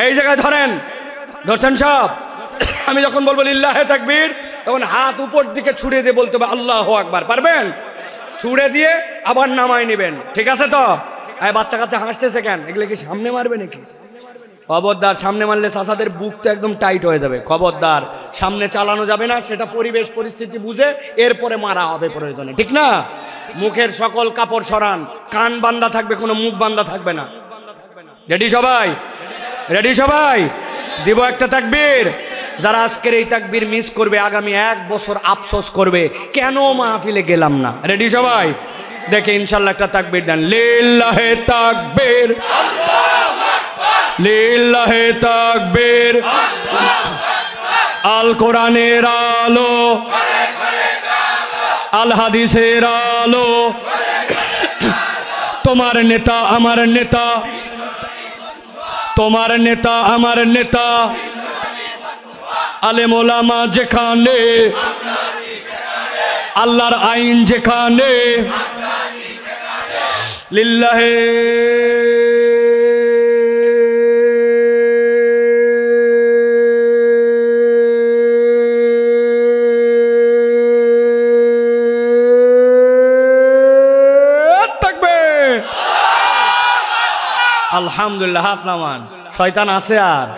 Speaker 1: এই জায়গায় ধরেন, ধরছেন সব। আমি যখন বলবো লিল্লাহে তাকবীর, তখন হাত উপর দিকে ছুড়ে দিয়ে বলতে হবে আল্লাহু আকবার। পারবেন? ছুড়ে দিয়ে আবার নামাই নেবেন, ঠিক আছে তো? এই বাচ্চা কাচ্চা হাসতেছে কেন? এগুলো কি সামনে মারবে নাকি? খবরদার, সামনে মারলে চাচাদের বুক তো একদম টাইট হয়ে যাবে। খবরদার, সামনে চালানো যাবে না, সেটা পরিবেশ পরিস্থিতি বুঝে এরপরে মারা হবে প্রয়োজনে, ঠিক না? মুখের সকল কাপড় সরান, কান বান্দা থাকবে, কোনো মুখ বান্দা থাকবে না। রেডি সবাই? রেডি সবাই? দিব একটা তাকবীর। যারা আজকের এই তাকবীর মিস করবে আগামী 1 বছর আফসোস করবে কেন মাহফিলে গেলাম না। রেডি সবাই? দেখে ইনশাআল্লাহ একটা তাকবীর দেন। লিল্লাহে তাকবীর, লিল্লাহে তাকবীর, আল কোরআনের আলো, আল হাদিসের আলো, তোমার নেতা আমার নেতা, তোমার নেতা আমার নেতা, আলেম ওলামা যেখানে, আল্লাহর আইন যেখানে, লিল্লাহে আলহামদুলিল্লাহ। হাত নামান। শয়তান আছে আর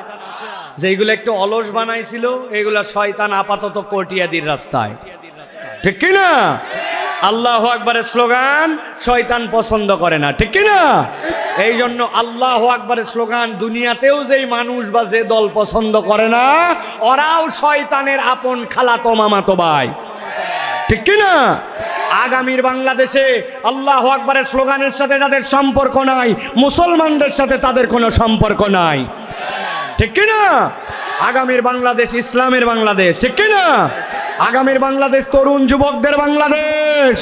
Speaker 1: যেগুলো একটু অলস বানাইছিল এগুলা শয়তান আপাতত কটিয়াদির রাস্তায়, ঠিক কি না? আল্লাহু আকবারের স্লোগান শয়তান পছন্দ করে না, ঠিক কি না? এই জন্য আল্লাহু আকবারের স্লোগান দুনিয়াতেও যেই মানুষ বা যে দল পছন্দ করে না, ওরাও শয়তানের আপন খালাতো মামাতো ভাই, ঠিক কি না? আগামীর বাংলাদেশে আল্লাহু আকবারের স্লোগানের সাথে যাদের সম্পর্ক নাই, মুসলমানদের সাথে তাদের কোনো সম্পর্ক নাই, ঠিক কি না? আগামীর বাংলাদেশ ইসলামের বাংলাদেশ, ঠিক কি না? আগামীর বাংলাদেশ তরুণ যুবকদের বাংলাদেশ,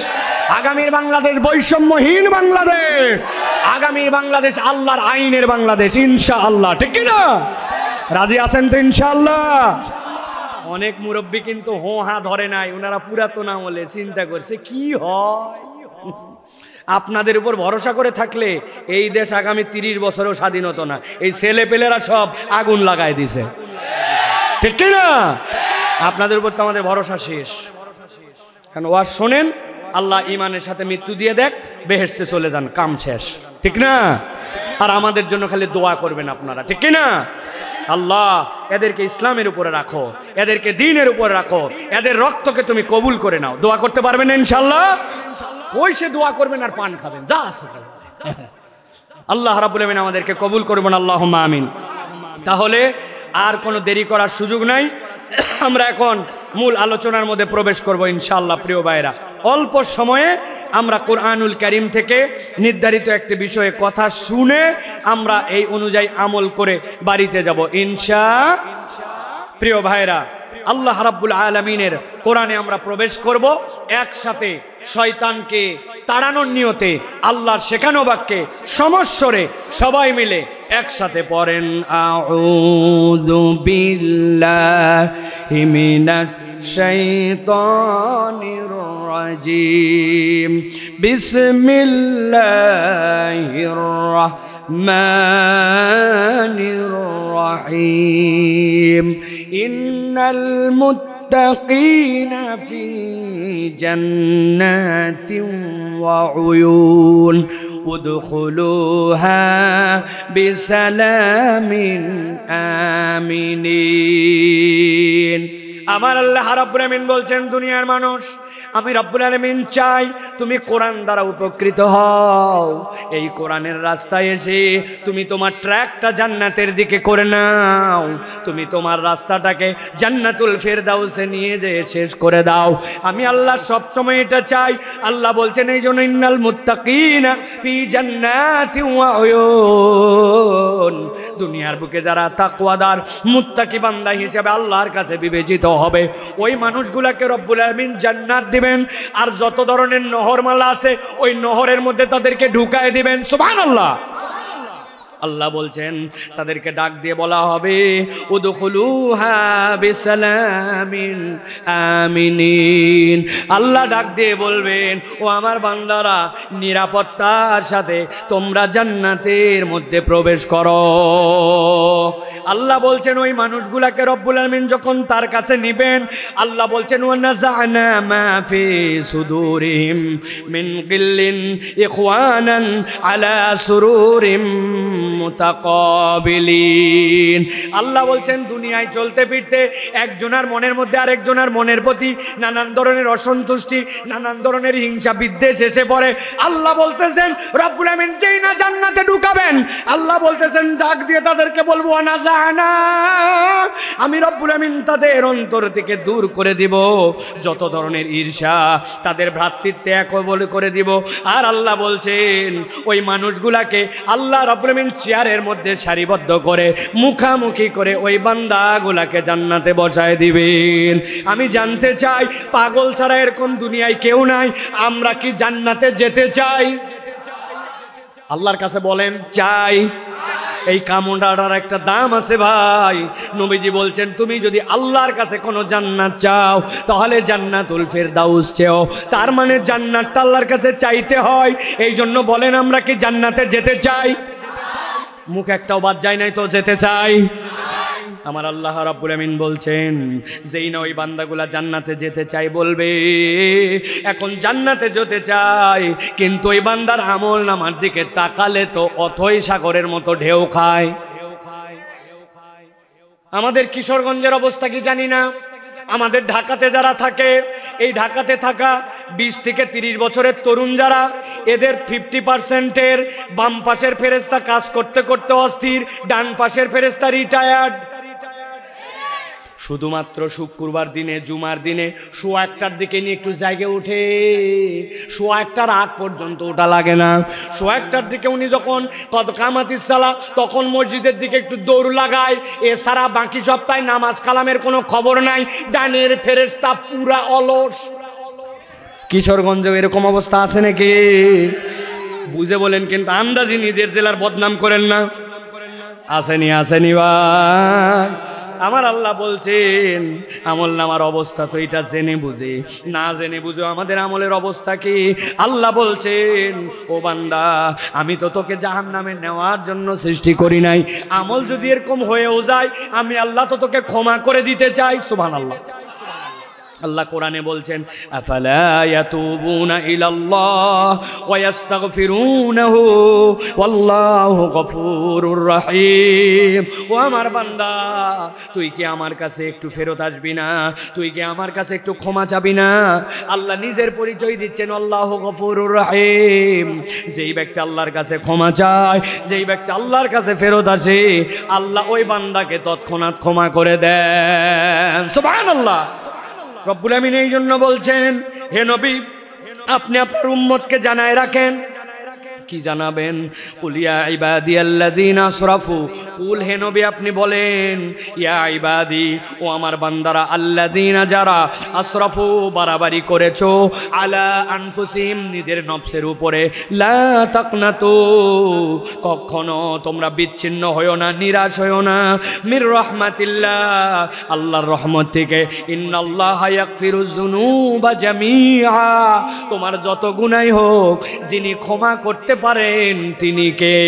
Speaker 1: আগামীর বাংলাদেশ বৈষম্যহীন বাংলাদেশ, আগামীর বাংলাদেশ আল্লাহর আইনের বাংলাদেশ ইনশাআল্লাহ, ঠিক কি না? রাজি আছেন তো ইনশাআল্লাহ? অনেক মুরব্বী কিন্তু হো হা ধরে নাই, ওনারা পুরাতন আমলে চিন্তা করছে কি হয়। আপনাদের উপর ভরসা করে থাকলে এই দেশ আগামী 30 বছরেও স্বাধীন হতো না। এই ছেলে পেলেরা সব আগুন লাগাই দিছে, ঠিক কি না? আপনাদের উপর তো আমাদের ভরসা শেষ। কারণ ওয়াজ শোনেন, আল্লাহ ইমানের সাথে মৃত্যু দিয়ে দেখ, বেহেশতে চলে যান, কাম শেষ, ঠিক না? আর আমাদের জন্য খালি দোয়া করবেন আপনারা, ঠিক কি না? আল্লাহ এদেরকে ইসলামের উপরে রাখো, এদেরকে দ্বীনের উপরে রাখো, এদের রক্তকে তুমি কবুল করে নাও। দোয়া করতে পারবেন না ইনশাআল্লাহ? ওই সে দোয়া করবেন আর পান খাবেন, যা আছে। আল্লাহ রাব্বুল আমিন আমাদেরকে কবুল করবেন, আল্লাহুম্মা আমিন। তাহলে আর কোনো দেরি করার সুযোগ নাই, আমরা এখন মূল আলোচনার মধ্যে প্রবেশ করব ইনশাআল্লাহ। প্রিয় ভাইরা, অল্প সময়ে আমরা কোরআনুল কারীম থেকে নির্ধারিত একটি বিষয়ে কথা শুনে আমরা এই অনুযায়ী আমল করে বাড়িতে যাব ইনশাআল্লাহ। প্রিয় ভাইরা, আল্লাহ রাব্বুল আলামিনের কোরআনে আমরা প্রবেশ করব একসাথে, শয়তানকে তাড়ানোর নিয়তে আল্লাহর শেখানো বাক্যে সমস্বরে সবাই মিলে একসাথে পড়েন, আউযু বিল্লাহি মিনাশ শাইতানির রাজিম, বিসমিল্লাহির রাহমানির রাহিম, ইন্নাল মুত্তাকিনা ফি জান্নাতিন ওয়া উয়ুন উদখুলুহা বিসালামিন আমিনিন। আমার আল্লাহ রাব্বুল আলামিন বলছেন, দুনিয়ার মানুষ, আমি রব্বুল আলামিন চাই তুমি কোরআন দ্বারা উপকৃত হও। এই কোরআনের রাস্তায় এসে তুমি তোমার ট্র্যাকটা জান্নাতের দিকে করে নাও। তুমি তোমার রাস্তাটাকে জান্নাতুল ফেরদাউসে নিয়ে যেয়ে শেষ করে দাও। আমি আল্লাহ সব সময় এটা চাই। আল্লাহ বলছেন এই জন্য, ইন্নাল মুত্তাকিনা ফি জান্নাতি ওয়া উয়ুন। দুনিয়ার বুকে যারা তাকওয়াদার মুত্তাকি বান্দা হিসেবে আল্লাহর কাছে বিবেচিত হবে, ওই মানুষগুলোকে রব্বুল আলামিন জান্নাত দিবেন। আর যত ধরনের নহরমালা আছে ওই নহরের মধ্যে তাদেরকে ঢুকায় দিবেন। সুবহানাল্লাহ। আল্লাহ বলছেন তাদেরকে ডাক দিয়ে বলা হবে, উদখুলুহা বিসালামিন আমিনিন। আল্লাহ ডাক দিয়ে বলবেন, ও আমার বান্দারা, নিরাপত্তার সাথে তোমরা জান্নাতের মধ্যে প্রবেশ করো। আল্লাহ বলছেন ওই মানুষগুলাকে রব্বুল আলামিন যখন তার কাছে নিবেন, আল্লাহ বলছেন, ওয়া নাযা'না মা ফি সুদুরিহিম মিন গিল্লিন ইখওয়ানান আলা সুরুরিম মুতাকাবিলিন। আল্লাহ বলছেন দুনিয়ায় চলতে ফিরতে একজনের মনের মধ্যে আরেকজনের মনের প্রতি নানান ধরনের অসন্তুষ্টি, নানান ধরনের হিংসা বিদ্বেষ এসে পড়ে। আল্লাহ বলতেছেন রব্বুল আমিন যেই না জান্নাতে ঢুকাবেন, আল্লাহ বলতেছেন ডাক দিয়ে তাদেরকে বলবো, আনাজানা, আমি রব্বুল আমিন তাদের অন্তর থেকে দূর করে দিব যত ধরনের ঈর্ষা, তাদের ভ্রাতৃত্বে এক করে দিব। আর আল্লাহ বলছেন ওই মানুষগুলাকে আল্লাহ রব্বুল আমিন চেয়ারের মধ্যে সারিবদ্ধ করে মুখামুখি করে ওই বান্দাগুলাকে জান্নাতে বসায় দিবেন। আমি জানতে চাই, পাগল ছাড়া এরকম দুনিয়ায় কেউ নাই। আমরা কি জান্নাতে যেতে চাই? আল্লাহর কাছে বলেন চাই। এই কামনাটার একটা দাম আছে ভাই। নবীজি বলছেন তুমি যদি আল্লাহর কাছে কোনো জান্নাত চাও তাহলে জান্নাতুল ফেরদাউস চাও। তার মানে জান্নাতটা আল্লাহর কাছে চাইতে হয়। এই জন্য বলেন আমরা কি জান্নাতে যেতে চাই? মুখ একটাও বাদ যায় নাই তো যেতে চাই। আমার আল্লাহ রাব্বুল আমিন বলছেন যেই না ওই বান্দাগুলা জান্নাতে যেতে চাই বলবে এখন জান্নাতে যেতে চাই, কিন্তু ওই বান্দার আমল নামার দিকে তাকালে তো অথই সাগরের মতো ঢেউ খায়। আমাদের কিশোরগঞ্জের অবস্থা কি জানি না। আমাদের ঢাকাতে যারা থাকে, এই ঢাকাতে থাকা 20 থেকে 30 বছরের তরুণ যারা, এদের 50%-এর বাম পাশের ফেরেশতা কাজ করতে করতে অস্থির, ডান পাশের ফেরেশতা রিটায়ার্ড। শুধুমাত্র শুক্রবার দিনে, জুমার দিনে 1:15টার দিকে নিয়ে একটু জায়গায় উঠে, 1:15টার আগ পর্যন্ত ওটা লাগে না। 1:15টার দিকে উনি যখন কত কামাতিস সালা তখন মসজিদের দিকে একটু দৌড় লাগায়। এছাড়া বাকি সপ্তাহে নামাজ কালামের কোনো খবর নাই। ডানের ফেরেশতা পুরা অলস। কিশোরগঞ্জে এরকম অবস্থা আছে নাকি? বুঝে বলেন, কিন্তু আন্দাজি নিজের জেলার বদনাম করেন না। আসেনি আসেনি ভাই। আমার আল্লাহ বলছেন আমল নামার অবস্থা তো এটা জেনে বুঝে, না জেনে বুঝে আমাদের আমলের অবস্থা কি? আল্লাহ বলছেন ও বান্দা, আমি তো তোকে জাহান্নামে নেওয়ার জন্য সৃষ্টি করি নাই। আমল যদি এরকম হয়েও যায় আমি আল্লাহ তো তোকে ক্ষমা করে দিতে চাই। সুবহানাল্লাহ। আল্লাহ কোরআনে বলছেন আফালা ইয়াতুবুনা ইলাল্লাহ ওয়া ইস্তাগফিরুনাহু ওয়াল্লাহু গফুরুর রহিম। ও আমার বান্দা, তুই কি আমার কাছে একটু ফেরত আসবি না? তুই কি আমার কাছে একটু ক্ষমা চাবি না? আল্লাহ নিজের পরিচয় দিচ্ছেন আল্লাহু গফুরুর রহিম। যেই ব্যক্তি আল্লাহর কাছে ক্ষমা চায়, যেই ব্যক্তি আল্লাহর কাছে ফেরত আসে, আল্লাহ ওই বান্দাকে তৎক্ষণাৎ ক্ষমা করে দেন। সুবহানাল্লাহ। রব্বুল আমিন এই জন্য বলছেন হে নবী আপনি আপনার উম্মতকে জানায় রাখেন। কি জানাবেন? কুল ইয়া ইবাদিয়াল্লাযিনা আসরাফু, কুল হে নবী আপনি বলেন ইয়া ইবাদি, ও আমার বান্দারা, আল্লাযিনা যারা আসরাফু বাড়াবাড়ি করেছো, আলা আনফুসিহিম নিজের নফসের উপরে, লা তাকনাতু কখনো তোমরা বিচ্ছিন্ন হয়ো না, নিরাশ হয়ো না, মির রাহমাতিল্লাহ আল্লাহর রহমত থেকে, ইন্নাল্লাহা ইয়াগফিরুয যুনুবা জামিআ তোমার যত গুনাহ হোক যিনি ক্ষমা করতে পারেন তিনি কে?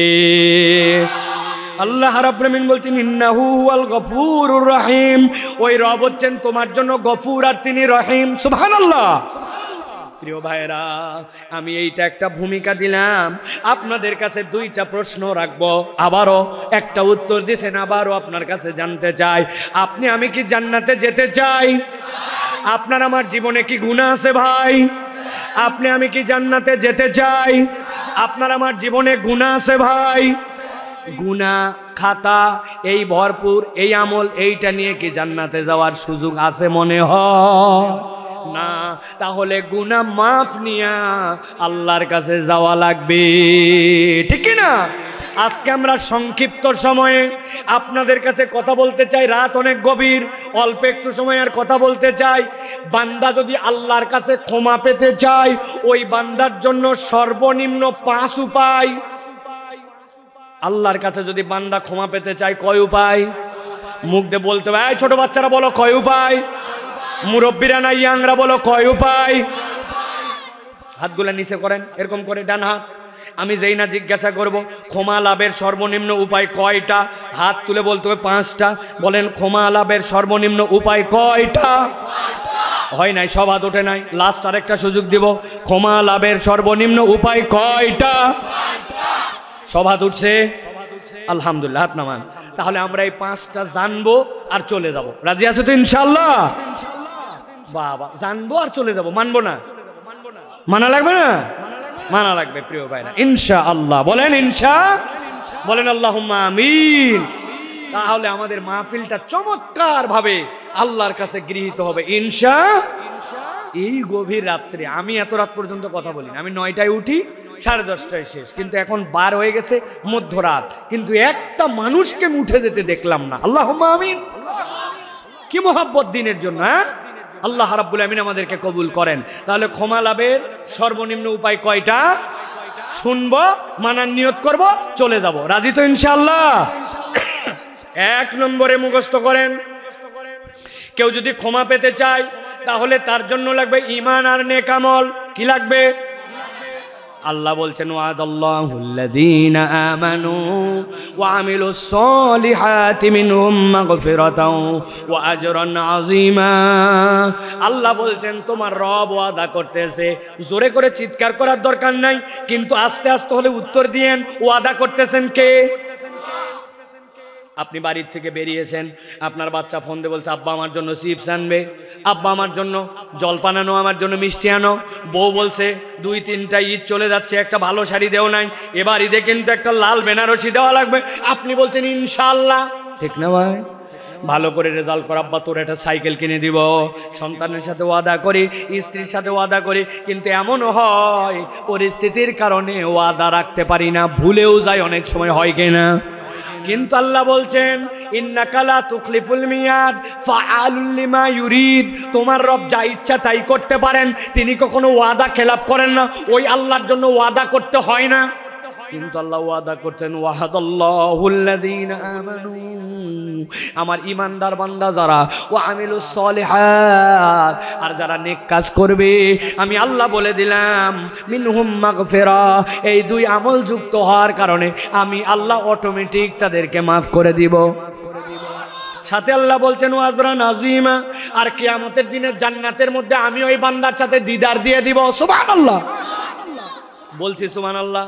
Speaker 1: আল্লাহ রাব্বুল আমিন বলছেন ইন্নাহু হুয়াল গফুরুর রহিম। ওই রব হচ্ছেন তোমার জন্য গফুর আর তিনি রহিম। সুবহানাল্লাহ। প্রিয় ভাইরা, আমি এইটা একটা ভূমিকা দিলাম, আপনাদের কাছে দুইটা প্রশ্ন রাখবো, আবারও একটা উত্তর দিয়েছেন, আবারও আপনার কাছে জানতে চাই, আপনি আমি কি জান্নাতে যেতে চাই? আপনার আমার জীবনে কি গুনাহ আছে ভাই? আপনি আমি কি জান্নাতে যেতে চাই? আপনার আমার জীবনে গুনাহ আছে ভাই? গুনাহ খাতা এই ভরপুর, এই আমল, এইটা নিয়ে কি জান্নাতে যাওয়ার সুযোগ আছে মনে হয় না? তাহলে গুনাহ মাফ নিয়া আল্লাহর কাছে যাওয়া লাগবে, ঠিক কি না? আজকে আমরা সংক্ষিপ্ত সময়ে আপনাদের কাছে কথা বলতে চাই, রাত অনেক গভীর, অল্প একটু সময় আর কথা বলতে চাই। বান্দা যদি আল্লাহর কাছে ক্ষমা পেতে চায়, ওই বান্দার জন্য সর্বনিম্ন 5 উপায়। আল্লাহর কাছে যদি বান্দা ক্ষমা পেতে চায়, কয় উপায়? মুখ দিয়ে বলতে হবে, এই ছোট বাচ্চারা বলো কয় উপায়? মুরব্বীরা না ইয়াংরা বলো কয় উপায়? হাতগুলা নিচে করেন, এরকম করে ডান হাত। আমি যেই না জিজ্ঞাসা করব ক্ষমা লাভের সর্বনিম্ন উপায় কয়টা, হাত তুলে বলতে হবে 5টা। বলেন ক্ষমা লাভের সর্বনিম্ন উপায় কয়টা? হয় নাই, সব হাত ওঠে নাই। লাস্ট আরেকটা সুযোগ দিব, ক্ষমা লাভের সর্বনিম্ন উপায় কয়টা? সব হাত উঠছে, আলহামদুলিল্লাহ, হাত নামান। তাহলে আমরা এই 5টা জানবো আর চলে যাব। রাজি আছো তো ইনশাআল্লাহ? বাবা, জানবো আর চলে যাব, মানবো না? মানা লাগবে না? মানা লাগবে প্রিয় ভাইরা, ইনশাআল্লাহ। বলেন বলেন আল্লাহুম্মা আমিন। তাহলে আমাদের মাহফিলটা চমৎকার ভাবে আল্লাহর কাছে গৃহীত হবে এই গভীর রাত্রে। আমি এত রাত পর্যন্ত কথা বলি না, আমি 9টায় উঠি, 10:30টায় শেষ, কিন্তু এখন 12 হয়ে গেছে, মধ্যরাত, কিন্তু একটা মানুষকে উঠে যেতে দেখলাম না। আল্লাহুম্মা আমিন। কি মোহাব্বত দিনের জন্য, হ্যাঁ? আল্লাহ রাব্বুল আমিন আমাদেরকে কবুল করেন। তাহলে ক্ষমা লাভের সর্বনিম্ন উপায় কয়টা? শুনবো, মানার নিয়ত করব, চলে যাব। রাজি তো ইনশাআল্লাহ? 1 নম্বরে মুখস্থ করেন, কেউ যদি ক্ষমা পেতে চায় তাহলে তার জন্য লাগবে ঈমান আর নেক আমল। কি লাগবে? আল্লাহ বলছেন, ওয়াদাল্লাহুল্লাযীনা আমানু ওয়া আমিলুস সলিহাতি মিনহুম মাগফিরাতাও ওয়া আজরান আযীমা। আল্লাহ বলছেন তোমার রব ওয়াদা করতেছে, জোরে করে চিৎকার করার দরকার নাই, কিন্তু আস্তে আস্তে হলে উত্তর দিয়েন, ওয়াদা করতেছেন কে? আপনি বাড়ির থেকে বেরিয়েছেন, আপনার বাচ্চা ফোন দিয়ে বলছে আব্বা আমার জন্য চিপস আনবে, আব্বা আমার জন্য জলপান আনো, আমার জন্য মিষ্টি আনো। বউ বলছে 2-3টা ঈদ চলে যাচ্ছে, একটা ভালো শাড়ি দেও নাই, এবার ঈদে কিন্তু একটা লাল বেনারসি দেওয়া লাগবে। আপনি বলছেন ইনশাআল্লাহ, ঠিক না ভাই? ভালো করে রেজাল্ট কর, আব্বা তোর একটা সাইকেল কিনে দিব। সন্তানের সাথে ওয়াদা করি, স্ত্রীর সাথে ওয়াদা করি, কিন্তু এমনও হয় পরিস্থিতির কারণে ওয়াদা রাখতে পারি না, ভুলেও যায় অনেক সময়, হয় কিনা? কিন্তু আল্লাহ বলছেন ইন্নাকা লা তুখলিফুল মিয়াদ ফাআলুল লিমা ইউরিদ। তোমার রব যা ইচ্ছা তাই করতে পারেন, তিনি কখনো ওয়াদা খেলাপ করেন না। ওই আল্লাহর জন্য ওয়াদা করতে হয় না, কিন্তু আল্লাহ ওয়াদা করতেন, ওয়াহাদাল্লাহুল্লাযীনা আমানু, আমার ঈমানদার বান্দা যারা, ওয়া আমিলুস সলিহাত, আর যারা নেক কাজ করবে, আমি আল্লাহ বলে দিলাম মিনহুম মাগফিরা, এই 2 আমল যুক্ত হওয়ার কারণে আমি আল্লাহ অটোমেটিক তাদেরকে মাফ করে দিব। সাথে আল্লাহ বলছেন ওয়াজরান আযীমা, আর কিয়ামতের দিনে জান্নাতের মধ্যে আমি ওই বান্দার সাথে দিদার দিয়ে দিব। সুবহানাল্লাহ, বলছি সুবহানাল্লাহ।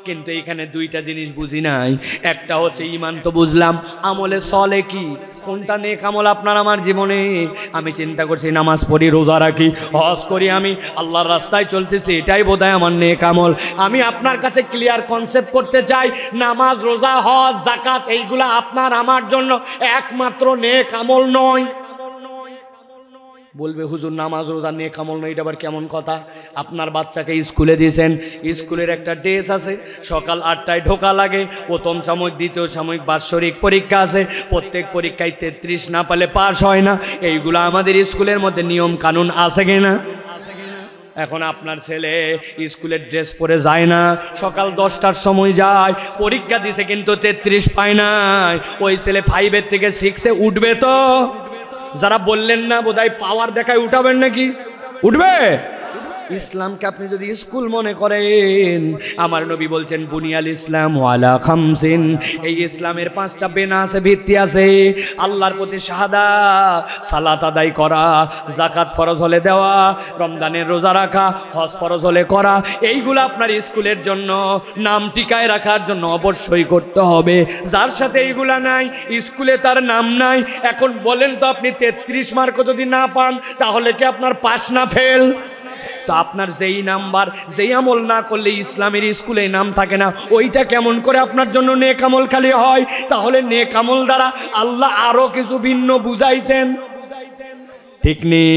Speaker 1: কিন্তু এখানে 2টা জিনিস বুঝি নাই। একটা হচ্ছে ঈমান তো বুঝলাম, আমলে সলে কি, কোনটা নেক আমল আপনার আমার জীবনে? আমি চিন্তা করছি নামাজ পড়ি, রোজা রাখি, হজ করি, আমি আল্লাহর রাস্তায় চলতেছি, এটাই বোধহয় আমার নেক আমল। আমি আপনার কাছে ক্লিয়ার কনসেপ্ট করতে চাই, নামাজ, রোজা, হজ, যাকাত এইগুলা আপনার আমার জন্য একমাত্র নেক আমল নয়। বলবে হুজুর নামাজ রোজা নেক আমল নয়, এটা আবার কেমন কথা? আপনার বাচ্চাকে স্কুলে দিয়েছেন, স্কুলের একটা ড্রেস আছে, সকাল 8টায় ঢোকা লাগে, প্রথম সাময়িক, দ্বিতীয় সাময়িক, বাৎসরিক পরীক্ষা আছে, প্রত্যেক পরীক্ষায় 33 না পেলে পাস হয় না। এইগুলো আমাদের স্কুলের মধ্যে নিয়ম কানুন আছে কিনা? এখন আপনার ছেলে স্কুলের ড্রেস পরে যায় না, সকাল 10টার সময় যায়, পরীক্ষা দিছে কিন্তু 33 পায় নাই, ওই ছেলে 5 থেকে 6-এ উঠবে তো? যারা বললেন না বোধহয় পাওয়ার দেখায় উঠাবেন নাকি? উঠবে? ইসলামকে আপনি যদি স্কুল মনে করেন, আমার নবী বলছেন বুনিয়াল ইসলাম ওয়ালা খামসিন, এই ইসলামের 5টা বেনা আছে, ভিত্তি আছে। আল্লাহর প্রতি শাহাদাত, সালাত আদায় করা, যাকাত ফরজ হলে দেওয়া, রমজানের রোজা রাখা, হজ ফরজ হলে করা, এইগুলো আপনার স্কুলের জন্য নাম টিকায় রাখার জন্য অবশ্যই করতে হবে। যার সাথে এইগুলা নাই, স্কুলে তার নাম নাই, এখন বলেন তো আপনি 33 মার্ক যদি না পান তাহলে কি আপনার পাস না ফেল? তো আপনার যেই নাম্বার, যেই আমল না করলে ইসলামের স্কুলে নাম থাকে না, ওইটা কেমন করে আপনার জন্য নেক আমল খালি হয়? তাহলে নেক আমল দ্বারা আল্লাহ আরো কিছু ভিন্ন বুঝাইছেন, ঠিক নেই?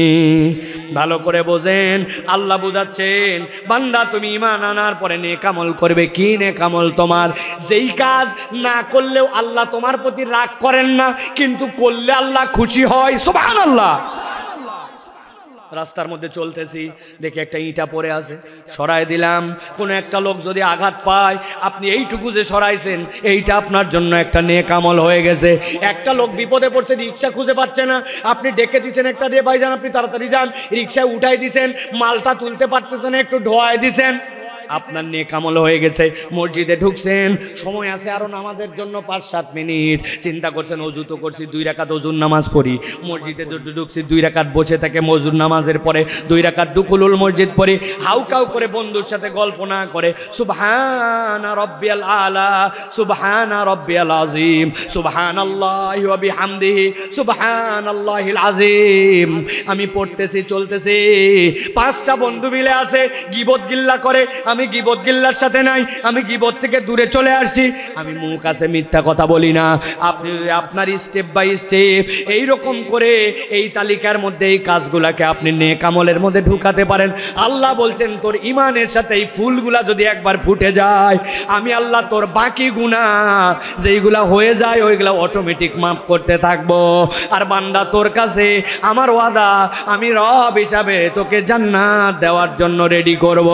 Speaker 1: ভালো করে বোঝেন, আল্লাহ বুঝাচ্ছেন বান্দা তুমি ঈমান আনার পরে নেক আমল করবে। কি নেক আমল? তোমার যেই কাজ না করলেও আল্লাহ তোমার প্রতি রাগ করেন না, কিন্তু করলে আল্লাহ খুশি হয়। সুবহানাল্লাহ। রাস্তার মধ্যে চলতেছি, দেখি একটা ইটা পড়ে আছে, সরাই দিলাম। কোনো একটা লোক যদি আঘাত পায়, আপনি এইটুকু যে সরাইছেন, এইটা আপনার জন্য একটা নেক আমল হয়ে গেছে। একটা লোক বিপদে পড়ছে, রিক্সা খুঁজে পাচ্ছে না, আপনি ডেকে দিচ্ছেন একটা, রে ভাইজান আপনি তাড়াতাড়ি যান, রিক্সায় উঠাই দিচ্ছেন, মালটা তুলতে পারতেছেন, একটু ধোয়াই দিচ্ছেন, আপনার নেক আমল হয়ে গেছে। মসজিদে ঢুকছেন, সময় আছে আরো নামাজের জন্য 5-7 মিনিট, চিন্তা করছেন অজু তো করছি, 2 রাকাত ওজুর নামাজ পড়ি। মসজিদে ঢুকছি, 2 রাকাত বসে থেকে মজুর নামাজের পরে 2 রাকাত দুখুলুল মসজিদ পড়ি। হাউকাউ করে বন্ধুর সাথে গল্প না করে সুবহানা রাব্বিয়াল আলা, সুবহানা রাব্বিয়াল আযীম, সুবহানাল্লাহি ওয়া বিহামদিহি, সুবহানাল্লাহিল আযীম আমি পড়তেছি, চলতেছি। 5টা বন্ধু মিলে আছে, গীবত গিল্লা করে। আমি গীবত গিল্লার সাথে নাই, আমি গীবত থেকে দূরে চলে আসছি। আমি মুখ আছে মিথ্যা কথা বলি না। আপনি আপনার স্টেপ বাই স্টেপ এইরকম করে এই তালিকার মধ্যে এই কাজগুলাকে আপনি নেক আমলের মধ্যে ঢুকাতে পারেন। আল্লাহ বলছেন তোর ইমানের সাথে এই ফুলগুলা যদি একবার ফুটে যায়, আমি আল্লাহ তোর বাকি গুনাহ যেইগুলা হয়ে যায় ওইগুলা অটোমেটিক মাফ করতে থাকবো। আর বান্দা তোর কাছে আমার ওয়াদা, আমি রব হিসাবে তোকে জান্নাত দেওয়ার জন্য রেডি করব।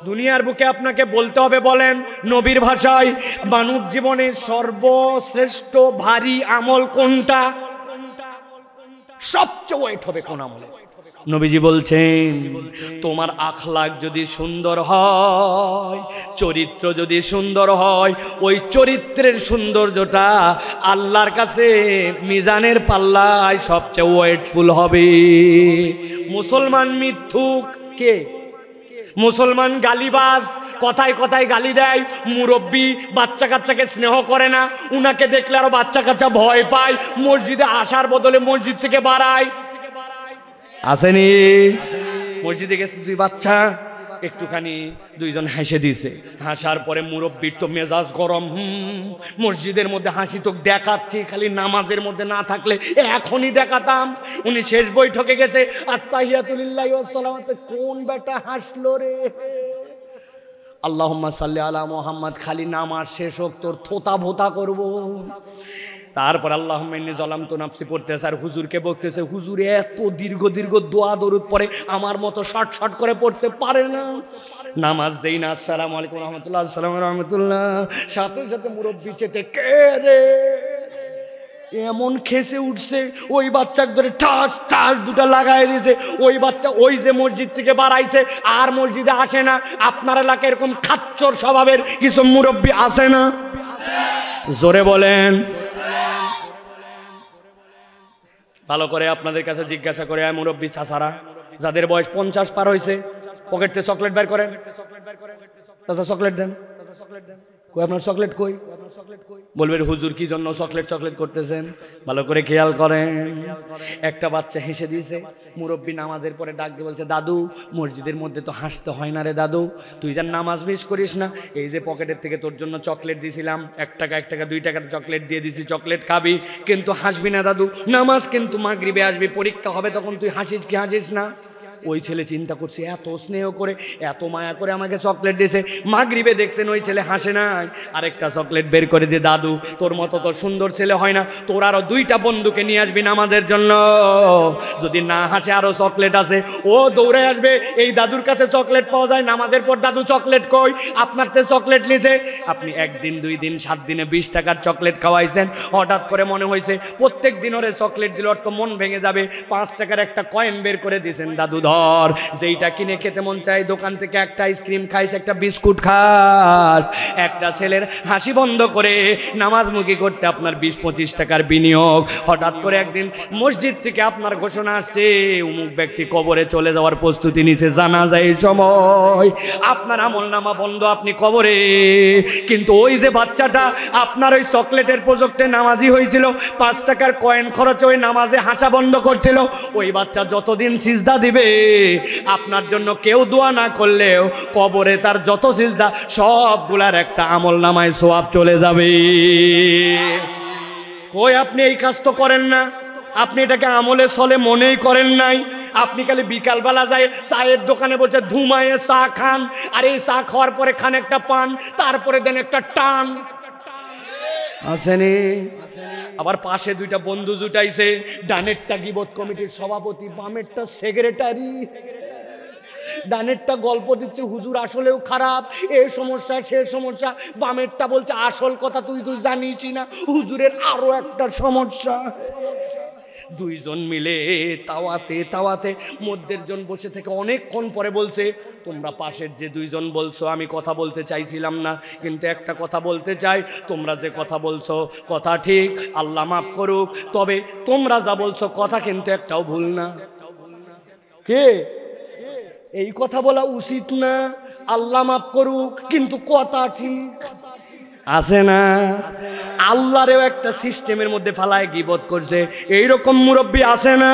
Speaker 1: দুনিয়ার বুকে আপনাকে বলতে হবে, বলেন নবীর ভাষায়, মানব জীবনের সর্বশ্রেষ্ঠ ভারী আমল কোনটা? সবচেয়ে ওয়েট হবে কোন আমলে? নবীজি বলছেন তোমার আখলাক যদি সুন্দর হয়, চরিত্র যদি সুন্দর হয়, ওই চরিত্রের সৌন্দর্যটা আল্লাহর কাছে মিজানের পাল্লায় সবচেয়ে ওয়েটফুল হবে। মুসলমান মিথ্যুক কে? মুসলমান গালিবাজ, কথায় কথায় গালি দেয়, মুরব্বী বাচ্চা কাচ্চাকে স্নেহ করে না, উনাকে দেখলে আরো বাচ্চা কাচ্চা ভয় পায়, মসজিদে আসার বদলে মসজিদ থেকে বাড়ায়। আসেনি? মসজিদে গেছে 2 বাচ্চা, একটুখানি 2জন হেসে দিছে, হাসার পরে মুরব্বির তো মেজাজ গরম, মসজিদের মধ্যে হাসি তো দেখাচ্ছি, খালি নামাজের মধ্যে না থাকলে এখনই দেখাতাম। উনি শেষ বৈঠকে গেছে, আত্তাহিয়াতুলিল্লাহি ওয়াস সালামাত, কোন বেটা হাসলো রে? আল্লাহুম্মা সাল্লি আলা মুহাম্মদ, খালি নামাজ শেষ হোক তোর থোতা ভোতা করব। তারপর আল্লাহুম্মা ইন্নী যালামতু নাফসি পড়তেছে, আর হুজুরকে বলতেছে, হুজুর এত দীর্ঘ দীর্ঘ দোয়া দরুদ পড়ে, আমার মতো শর্ট শর্ট করে পড়তে পারে না। নামাজ দেই না, আসসালামু আলাইকুম রহমতুল্লাহ, আসসালামু রহমতুল্লাহ, সাথে সাথে মুরব্বি চেতে, কে রে? এমন খেসে উঠছে, ওই বাচ্চা ধরে ঠাস ঠাস 2টা লাগাই দিয়েছে। ওই বাচ্চা ওই যে মসজিদ থেকে বাড়াইছে আর মসজিদে আসে না। আপনার এলাকায় এরকম খাচ্চর স্বভাবের কিছু মুরব্বি আসে না? জোরে বলেন। ভালো করে আপনাদের কাছে জিজ্ঞাসা করে, মুরব্বী চাচারা যাদের বয়স 50 পার হয়েছে, পকেট থেকে চকলেট বের করেন, চাচা চকলেট দেন, কই আপনার চকলেট কই? বলবেন হুজুর কি জন্য চকলেট চকলেট করতেছেন? ভালো করে খেয়াল করেন। একটা বাচ্চা হেসে দিয়েছে, মুরব্বী নামাজের পরে ডাক দিয়ে বলছে, দাদু মসজিদের মধ্যে তো হাসতে হয় না রে দাদু, তুই যা নামাজ মিস করিস না, এই যে পকেটের থেকে তোর জন্য চকলেট দিয়েছিলাম, 1 টাকা 1 টাকা 2 টাকার চকলেট দিয়ে দিছি, চকলেট খাবি, কিন্তু হাসবি না দাদু, নামাজ কিন্তু মাগরিবে আসবি, পরীক্ষা হবে তখন তুই হাসিস কি হাসিস না? ওই ছেলে চিন্তা করছে, এত স্নেহ করে এত মায়া করে আমাকে চকলেট দিয়েছে, মাগরিবে দেখছেন ওই ছেলে হাসে নাই, আরেকটা চকলেট বের করে দিয়ে, দাদু তোর মতো তো সুন্দর ছেলে হয় না, তোর আরো 2টা বন্ধুকে নিয়ে আসবি নামাজের জন্য, যদি না হাসে আরো চকলেট আছে, ও দৌড়ে আসবে, এই দাদুর কাছে চকলেট পাওয়া যায়, নামাজের পর দাদু চকলেট কই? আপনার তো চকলেট নিছে, আপনি 1 দিন 2 দিন 7 দিনে 20 টাকার চকলেট খাওয়াইছেন, হঠাৎ করে মনে হয়েছে প্রত্যেক দিন ওরে চকলেট দিল, ওর তো মন ভেঙে যাবে, 5 টাকার একটা কয়েন বের করে দিয়েছেন, দাদু ধর ধর, যেইটা কিনে খেতে মন চায় দোকান থেকে একটা আইসক্রিম খাইস, একটা বিস্কুট খাস, একটা ছেলের হাসি বন্ধ করে নামাজমুখী করতে আপনার 20-25 টাকার বিনিয়োগ। হঠাৎ করে একদিন মসজিদ থেকে আপনার ঘোষণা আসছে অমুক ব্যক্তি কবরে চলে যাওয়ার প্রস্তুতি নিছে, জানাজা এই সময় আপনার আমলনামা বন্ধ, আপনি কবরে। কিন্তু ওই যে বাচ্চাটা আপনার ওই চকলেটের প্রজেক্টে নামাজি হয়েছিল, 5 টাকার কয়েন খরচে ওই নামাজে হাসা বন্ধ করছিল, ওই বাচ্চা যতদিন সিজদা দিবে আপনার জন্য কেউ দোয়া না করলেও কবরে তার যত সিজদা সবগুলার একটা আমলনামায় সওয়াব চলে যাবে। কই আপনি এই কাজ তো করেন না, আপনি এটাকে আমলে চলে মনেই করেন নাই। আপনি খালি বিকালবেলা যায় চায়ের দোকানে বসে ধুমায়ে চা খান, আর এই চা খাওয়ার পরে খান একটা পান, তারপরে দেন একটা টান। আসেনি আবার পাশে দুইটা বন্ধু জুটাইছে, ডানেরটা গীবত কমিটির সভাপতি, বামেরটা সেক্রেটারি। ডানেরটা গল্প দিচ্ছে হুজুর আসলেও খারাপ, এ সমস্যা সে সমস্যা, বামেরটা বলছে আসল কথা তুই জানিসই না, হুজুরের আরো একটা সমস্যা। দুইজন মিলে তাওয়াতে তাওয়াতে মধ্যের জন বসে থেকে অনেকক্ষণ পরে বলছে, তোমরা পাশের যে দুইজন বলছো আমি কথা বলতে চাইছিলাম না, কিন্তু একটা কথা বলতে চাই, তোমরা যে কথা বলছো কথা ঠিক, আল্লাহ মাফ করুক, তবে তোমরা যা বলছো কথা কিন্তু একটাও ভুল না। কে এই কথা বলা উচিত না, আল্লাহ মাফ করুক কিন্তু কথা ঠিক আছে না? আল্লাহরেও একটা সিস্টেমের মধ্যে ফালায় গীবত করছে, এইরকম মুরব্বী আছে না?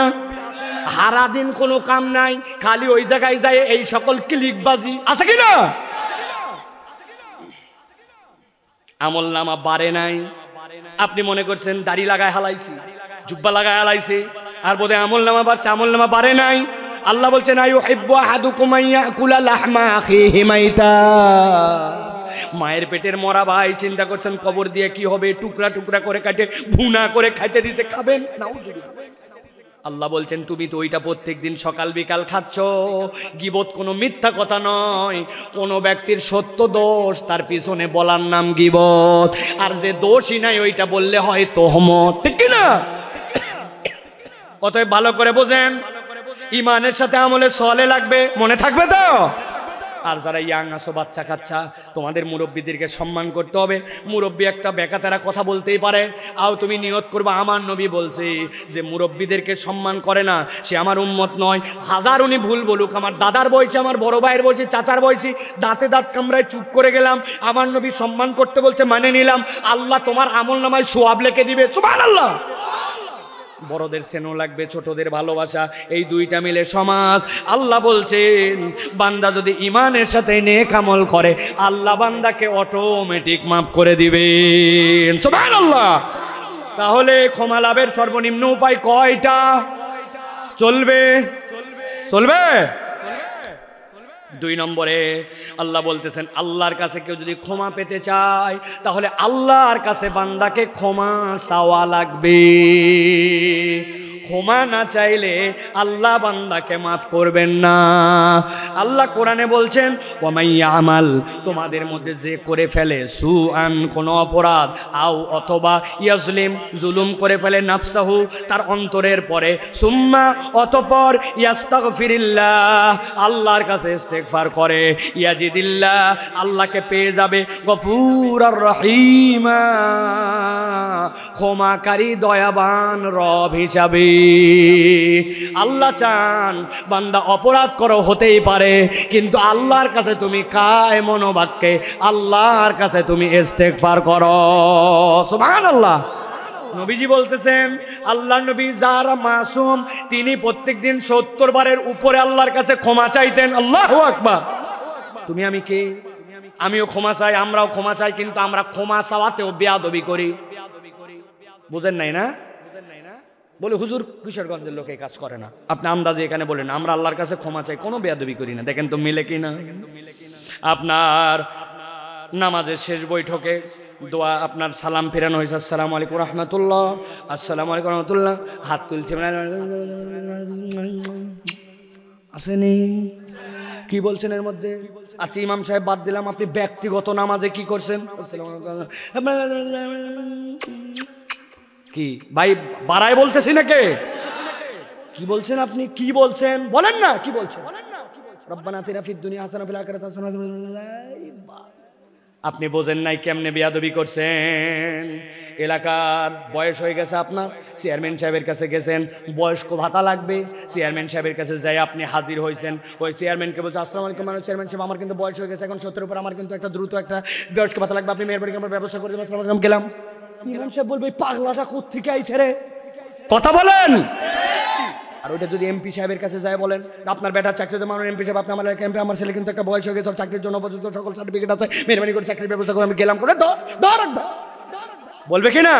Speaker 1: সারা দিন কোনো কাম নাই, খালি ওই জায়গায় যায় এই সকল ক্লিকবাজি, আছে কি না? আমল নামা বাড়ে নাই, আপনি মনে করছেন দাড়ি লাগায় হালাইছি, জুব্বা লাগায় হালাইছে আর বোধ হয় আমল নামা বাড়ছে, আমল নামা বাড়ে নাই। আল্লাহ বলছেন আইয়ুহিব্বু আহাদুকুম আইয়াকুলা লাহমা আখিহি মাইতা। মায়ের পেটের মরা ভাই চিন্তা করছেন কবর দিয়ে কি হবে, টুকরা টুকরা করে কাটে ভুনা করে খাইতে দিতে, খাবেন? নাউজুবিল্লাহ। আল্লাহ বলছেন তুমি তো ওইটা প্রত্যেক দিন সকাল বিকাল খাচ্ছ। গীবত কোনো মিথ্যা কথা নয়, কোনো ব্যক্তির সত্য দোষ তার পিছনে বলার নাম গীবত, আর যে দোষই নাই ওইটা বললে হয় তোহমত, ঠিক কি না? অতএব ভালো করে বোঝেন, ইমানের সাথে আমলে সলে লাগবে, মনে থাকবে তো? আর যারা ইয়াং আসো, বাচ্চা কাচ্চা, তোমাদের মুরব্বীদেরকে সম্মান করতে হবে। মুরব্বী একটা বেকাতারা কথা বলতেই পারে, আও তুমি নিয়ত করবা আমার নবী বলছে যে মুরব্বীদেরকে সম্মান করে না সে আমার উম্মত নয়। হাজার উনি ভুল বলুক, আমার দাদার বয়সে, আমার বড় ভাইয়ের বয়সে, চাচার বয়সী, দাঁতে দাঁত কামড়ায় চুপ করে গেলাম, আমার নবী সম্মান করতে বলছে মানে নিলাম, আল্লাহ তোমার আমল নামায় সোয়াব লিখে দিবে, সুবহানাল্লাহ। বড়দের স্নেহ লাগবে, ছোটদের ভালোবাসা, এই দুইটা মিলে সমাজ। আল্লাহ বলছেন বান্দা যদি ইমানের সাথে নেক আমল করে আল্লাহ বান্দাকে অটোমেটিক মাফ করে দিবেন, সুবহানাল্লাহ। তাহলে ক্ষমা লাভের সর্বনিম্ন উপায় কয়টা? চলবে চলবে 2 নম্বরে আল্লাহ বলতেছেন আল্লাহর কাছে কেউ যদি ক্ষমা পেতে চায় তাহলে আল্লাহর কাছে বান্দাকে ক্ষমা চাওয়া লাগবে। ক্ষমা না চাইলে আল্লাহ বান্দাকে মাফ করবেন না। আল্লাহ কোরআনে বলছেন ওয়ামাইয়ামাল, তোমাদের মধ্যে যে করে ফেলে সুআন, কোনো অপরাধ, আও অথবা ইয়াজলিম, জুলুম করে ফেলে নাফসাহু, তার অন্তরের পরে, সুম্মা অতঃপর ইয়াস্তাগফিরিল্লাহ, আল্লাহর কাছে ইস্তেগফার করে, ইয়াজিদিল্লাহ, আল্লাহকে পেয়ে যাবে গফুরার রহিমা, ক্ষমাকারী দয়াবান রব হিসাবে। আল্লাহ চান বান্দা অপরাধ করো হতেই পারে, কিন্তু আল্লাহর কাছে তুমি কায় মনোবাক্যে আল্লাহর কাছে তুমি ইস্তেগফার করো, সুবহানাল্লাহ। নবীজি বলতেছেন আল্লাহ নবী যারা মাসুম তিনি প্রত্যেকদিন 70 বারের উপরে আল্লাহর কাছে ক্ষমা চাইতেন। আল্লাহু আকবার। তুমি আমি কে? আমিও ক্ষমা চাই, আমরাও ক্ষমা চাই, কিন্তু আমরা ক্ষমা চাওয়াতেও বেয়াদবি করি। বুঝেন নাই না? বলে হুজুর কিশোরগঞ্জের লোক এই কাজ করে না, আপনি আন্দাজে এখানে বলেন আমরা আল্লাহর কাছে ক্ষমা চাই, কোনো বেয়াদবি করি না। দেখেন তো মিলে কি না? আপনার নামাজের শেষ বৈঠকে দোয়া, আপনার সালাম ফেরানো হয়েছে, আসসালামু আলাইকুম রহমতুল্লাহ, আসসালামু আলাইকুম রহমতুল্লাহ, হাত তুলছে, আসেনি? কি বলছেন এর মধ্যে? আচ্ছা ইমাম সাহেব বাদ দিলাম, আপনি ব্যক্তিগত নামাজে কি করছেন? কি ভাই বাড়ায় বলতেছি নাকি? কি বলছেন আপনি? কি বলছেন বলেন না, কি বলছেন? রব্বানা আতিনা ফিদ দুনিয়া হাসানাহ ওয়া ফিল আখিরাতি হাসানাহ। আপনি বোঝেন নাই কেমনে বেয়াদবি করছেন। এলাকার বয়স হয়ে গেছে আপনার, চেয়ারম্যান সাহেবের কাছে গেছেন, বয়স্ক ভাতা লাগবে, চেয়ারম্যান সাহেবের কাছে যাই আপনি হাজির হয়েছেন। ওই চেয়ারম্যানকে বলছে আসসালামু আলাইকুম চেয়ারম্যান সাহেব, আমার কিন্তু বয়স হয়ে গেছে, এখন 70 উপর, আমার কিন্তু একটা দ্রুত একটা বয়স্ক ভাতা লাগবে, আপনি মেহরবানি করে ব্যবস্থা করে দেবেন। আসসালামু আলাইকুম গেলাম, ইমাম সাহেব বলবে পাগলাটা কোত্থেকে আইছে রে, কথা বলেন। আর ওইটা যদি এমপি সাহেবের কাছে যায় বলেন আপনার বেটার চাকরিতে মানুষ এমপি সাহেব, আপনি আমার এমপি, আমার ছেলে কিন্তু একটা বয়স হয়ে গেছে, চাকরির জন্য উপযুক্ত সকল সার্টিফিকেট আছে, মেহরবানি করে চাকরির ব্যবস্থা করে আমি গেলাম করে বলবে কিনা?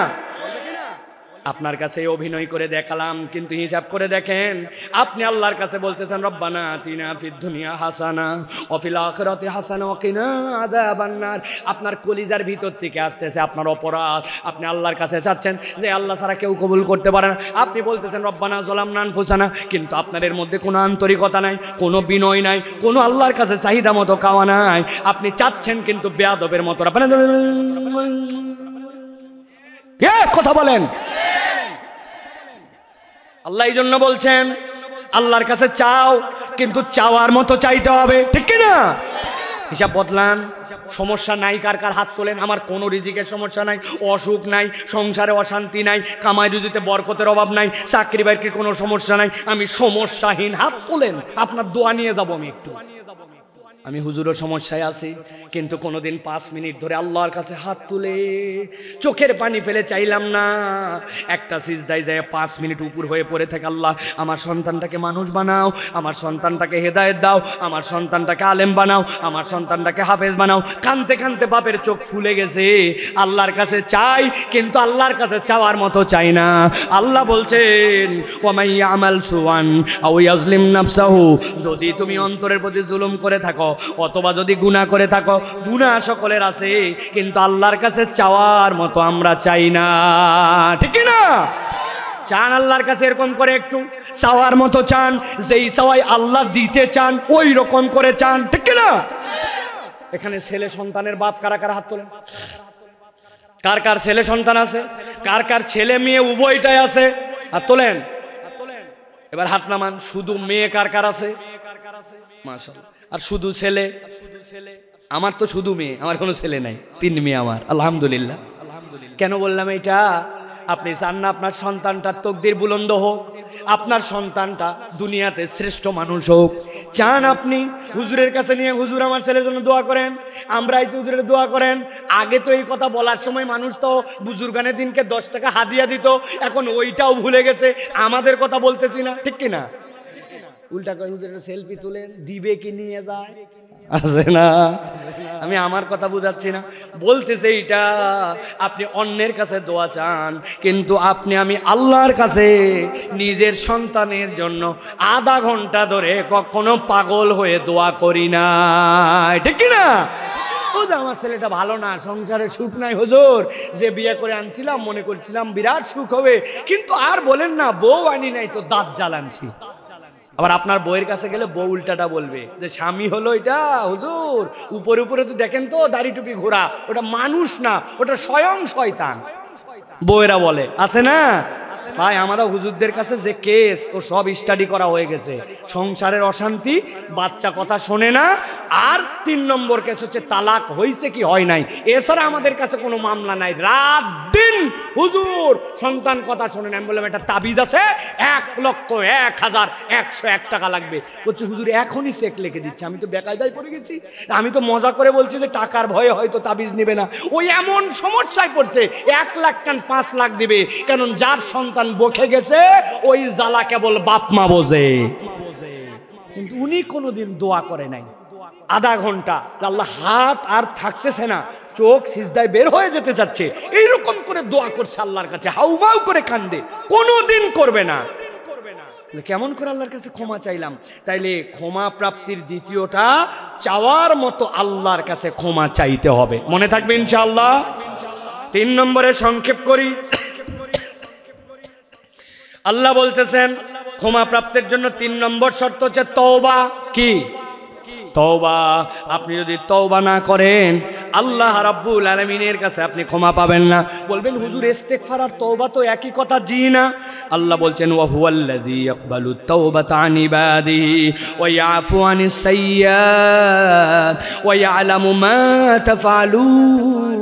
Speaker 1: আপনার কাছে অভিনয় করে দেখালাম, কিন্তু হিসাব করে দেখেন আপনি আল্লাহর কাছে বলতেছেন রব্বানা আতিনা ফিদ দুনিয়া হাসানা ওয়া ফিল আখিরাতি হাসানা ওয়া কিনা আযাবান্নার। আপনার কলিজার ভিতর থেকে আসতেছে আপনার অপরাধ, আপনি আল্লাহর কাছে চাচ্ছেন যে আল্লাহ ছাড়া কেউ কবুল করতে পারে না। আপনি বলতেছেন রব্বানা যালামনা আনফুসানা, কিন্তু আপনাদের মধ্যে কোনো আন্তরিকতা নাই, কোনো বিনয় নাই, কোনো আল্লাহর কাছে চাহিদা মতো খাওয়া নাই। আপনি চাচ্ছেন কিন্তু বেয়াদবের মতো। রব্বানা কথা বলেন। আল্লাহ এই জন্য বলছেন আল্লাহর কাছে চাও, কিন্তু চাওয়ার মতো চাইতে হবে, ঠিক কিনা? হিসাব বদলান। সমস্যা নাই কার কার হাত তোলেন। আমার কোনো রিজিকের সমস্যা নাই, অসুখ নাই, সংসারে অশান্তি নাই, কামাই রুজিতে বরকতের অভাব নাই, চাকরি বাকরির কোনো সমস্যা নাই, আমি সমস্যাহীন। হাত তোলেন, আপনার দোয়া নিয়ে যাব আমি একটু। আমি হুজুরের সমস্যায় আছি, কিন্তু কোনোদিন 5 মিনিট ধরে আল্লাহর কাছে হাত তুলে চোখের পানি ফেলে চাইলাম না। একটা সিজদায় যায় 5 মিনিট উপর হয়ে পড়ে থাকে, আল্লাহ আমার সন্তানটাকে মানুষ বানাও, আমার সন্তানটাকে হেদায়েত দাও, আমার সন্তানটাকে আলেম বানাও, আমার সন্তানটাকে হাফেজ বানাও। কানতে কানতে বাপের চোখ ফুলে গেছে। আল্লাহর কাছে চাই, কিন্তু আল্লাহর কাছে চাওয়ার মতো চাই না। আল্লাহ বলছেন ওয়া মান ইয়ামাল সুআন আও ইয়াজলিম নাফসাহু, যদি তুমি অন্তরের প্রতি জুলুম করে থাকো অথবা যদি গুনাহ করে থাকো, গুনাহ সকলের আছে, কিন্তু আল্লাহর কাছে চাওয়ার মতো আমরা চাই না, ঠিক না? চান আল্লাহর কাছে এরকম করে একটু চাওয়ার মতো চান, যেই চাওয়াই আল্লাহ দিতে চান ওই রকম করে চান, ঠিক না? এখানে ছেলে সন্তানের বাপ কারা কারা হাত তোলেন? কার কার ছেলে সন্তান আছে? কার কার ছেলে মেয়ে উভয়টাই আছে? হাত তোলেন। এবার হাত নামান। শুধু মেয়ে কার কার আছে? মাশাআল্লাহ। আর শুধু ছেলে? আমার তো শুধু মেয়ে, আমার কোনো ছেলে নাই, 3 মেয়ে আমার, আলহামদুলিল্লাহ। কেন বললাম এটা? আপনি চান না আপনার সন্তানটার তকদির বুলন্দ হোক, আপনার সন্তানটা দুনিয়াতে শ্রেষ্ঠ মানুষ হোক? চান আপনি হুজুরের কাছে নিয়ে হুজুর আমার ছেলের জন্য দোয়া করেন, আমরাই তো হুজুরের দোয়া করেন। আগে তো এই কথা বলার সময় মানুষ তো বুজুর্গানের দিনকে 10 টাকা হাদিয়া দিত, এখন ওইটাও ভুলে গেছে। আমাদের কথা বলতেছি না, ঠিক কিনা? উল্টা করে হুজুরের সেলফি তুলেন, দিবে কি নিয়ে যায়, আছে না? আমি আমার কথা বুঝাচ্ছি না, বলতেছে এইটা আপনি অন্যের কাছে দোয়া চান, কিন্তু আপনি আমি আল্লাহর কাছে নিজের সন্তানের জন্য আধা ঘন্টা ধরে কখনো পাগল হয়ে দোয়া করি না, ঠিক না? আমার ছেলেটা ভালো না, সংসারে সুখ নাই হুজুর, যে বিয়ে করে আনছিলাম মনে করছিলাম বিরাট সুখ হবে, কিন্তু আর বলেন না, বউ আনি নাই তো দাঁত জ্বালানছি। আবার আপনার বউয়ের কাছে গেলে বউ উল্টাটা বলবে যে স্বামী হলো এটা হুজুর, উপরে উপরে তো দেখেন তো দাড়ি টুপি ঘোরা, ওটা মানুষ না, ওটা স্বয়ং শয়তান, বউয়েরা বলে, আছে না? ভাই আমাদের হুজুরদের কাছে যে কেস, ও সব স্টাডি করা হয়ে গেছে। সংসারের অশান্তি, বাচ্চা কথা শোনে না, আর 3 নম্বর কেস হচ্ছে তালাক হয়েছে কি হয় নাই। এছাড়া আমাদের কাছে কোনো মামলা নাই। রাত দিন হুজুর সন্তান কথা শোনে না। আমি বললাম একটা তাবিজ আছে, 1,01,101 টাকা লাগবে। বলছে হুজুর এখনই চেক লিখে দিচ্ছে। আমি তো বেকায়দায় পড়ে গেছি, আমি তো মজা করে বলছি যে টাকার ভয়ে হয়তো তাবিজ নেবে না। ওই এমন সমস্যায় পড়ছে 1 লাখ টান 5 লাখ দিবে, কারণ যার সন্তান বকে গেছে ওই জ্বালা কেবল বাপ মা বোঝে, কিন্তু উনি কোনোদিন দোয়া করে নাই। আধা ঘন্টা আল্লাহ হাত আর থাকতেছে না, চোখ সিজদায় বের হয়ে যেতে যাচ্ছে, এইরকম করে দোয়া করছে আল্লাহর কাছে, হাউমাউ করে কান্দে, কোনোদিন করবে না। কেমন করে আল্লাহর কাছে ক্ষমা চাইলাম? তাইলে ক্ষমা প্রাপ্তির দ্বিতীয়টা, চাওয়ার মতো আল্লাহর কাছে ক্ষমা চাইতে হবে। মনে থাকবে ইনশাআল্লাহ। 3 নম্বরে সংক্ষেপ করি। আল্লাহ বলতেছেন ক্ষমা প্রাপ্তির জন্য 3 নম্বর শর্ত হচ্ছে তওবা। কি? তওবা। আপনি যদি তওবা না করেন আল্লাহ রাব্বুল আলামিনের কাছে আপনি ক্ষমা পাবেন না। বলবেন হুজুর ইস্তেগফার আর তওবা তো একই কথা, জি না। আল্লাহ বলছেন ওয়া হুয়াল্লাযী ইয়াকবালুত তাওবাতা আন ইবাদিহি ওয়া ইয়াফু আনিস সাইয়্যাত ওয়া ইয়ালামু মা তাফআলুন।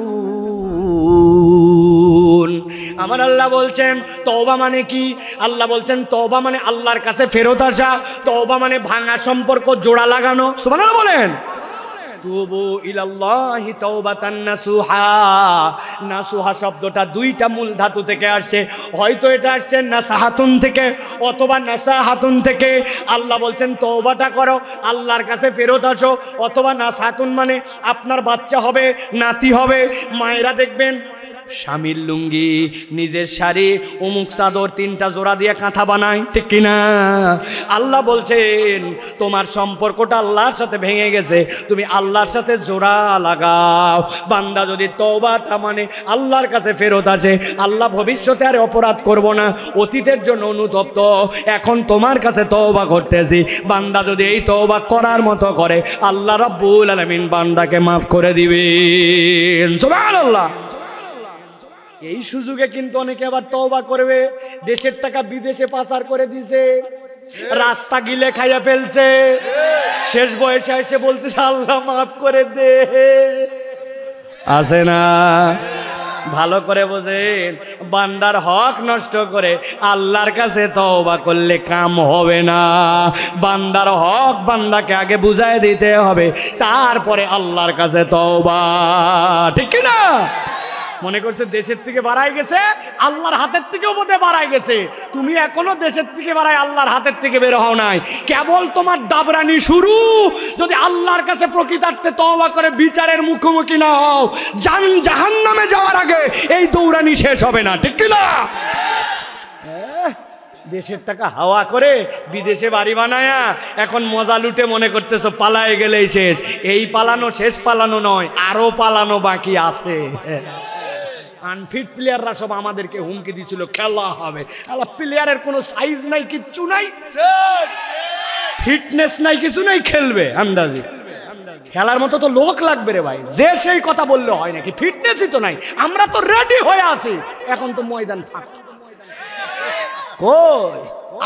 Speaker 1: আমার আল্লাহ বলছেন তওবা মানে কি? আল্লাহ বলছেন তওবা মানে আল্লাহর কাছে ফেরত আসা, তওবা মানে ভাঙা সম্পর্ক জোড়া লাগানো। সুবহানাল্লাহ বলেন। তুবু ইলাল্লাহি তাওবাতান নাসুহা। নাসুহা শব্দটা দুইটা মূল ধাতু থেকে আসছে, হয়তো এটা আসছে নাসাহাতুন থেকে অথবা নাসাহাতুন থেকে। আল্লাহ বলছেন তওবাটা করো, আল্লাহর কাছে ফেরত আসো। অথবা নাসাহাতুন মানে আপনার বাচ্চা হবে, নাতি হবে। মায়েরা দেখবেন স্বামীর লুঙ্গি, নিজের শাড়ি, অমুক চাদর 3টা জোড়া দিয়ে কাঁথা বানায়, ঠিক কিনা? আল্লাহ বলছেন তোমার সম্পর্কটা আল্লাহর সাথে ভেঙে গেছে, তুমি আল্লাহর সাথে জোড়া লাগাও। বান্দা যদি তওবাটা মানে আল্লাহর কাছে ফেরত আসে, আল্লাহ ভবিষ্যতে আর অপরাধ করব না, অতীতের জন্য অনুতপ্ত, এখন তোমার কাছে তওবা করতেছি। বান্দা যদি এই তওবা করার মতো করে আল্লাহ রাব্বুল আলামিন বান্দাকে মাফ করে দিবেন। সুবহানাল্লাহ। এই সুযোগে কিন্তু অনেকে আবার তওবা করবে, দেশের টাকা বিদেশে পাচার করে দিছে, রাস্তা গিলে খাইয়া ফেলছে, শেষ বয়সে এসে বলতেছে আল্লাহ মাফ করে দে। আছে না? ভালো করে বোঝেন, বান্দার হক নষ্ট করে আল্লাহর কাছে তওবা করলে কাম হবে না। বান্দার হক বান্দাকে আগে বুঝাই দিতে হবে, তারপরে আল্লাহর কাছে তওবা, ঠিক না? মনে করছে দেশের থেকে বাড়াই গেছে, আল্লাহর হাতের থেকেও বোধহয় বাড়াই গেছে। তুমি এখনো দেশের থেকে বাড়াই আল্লাহর হাতের থেকে বের হও নাই, কেবল তোমার দাবরানি শুরু। যদি আল্লাহর কাছে প্রকৃতার্থে তওবা করে বিচারের মুখোমুখি না হও, জাহান্নামে যাওয়ার আগে এই দৌড়ানি শেষ হবে না, ঠিক না? দেশের টাকা হাওয়া করে বিদেশে বাড়ি বানায়া এখন মজা লুটে মনে করতেছো পালায়ে গেলেই শেষ। এই পালানো শেষ পালানো নয়, আরো পালানো বাকি আছে। আনফিট প্লেয়াররা সব আমাদেরকে হুমকি দিছিল খেলা হবে, আল্লাহ প্লেয়ারের কোনো সাইজ নাই, কিচ্ছু নাই, ফিটনেস নাই, কিছু নাই, খেলবে আন্দাজি। খেলার মতো তো লোক লাগবে রে ভাই, যে সেই কথা বললে হয় নাকি? ফিটনেসই তো নাই, আমরা তো রেডি হয়ে আছি, এখন তো ময়দান ফাঁকা। কই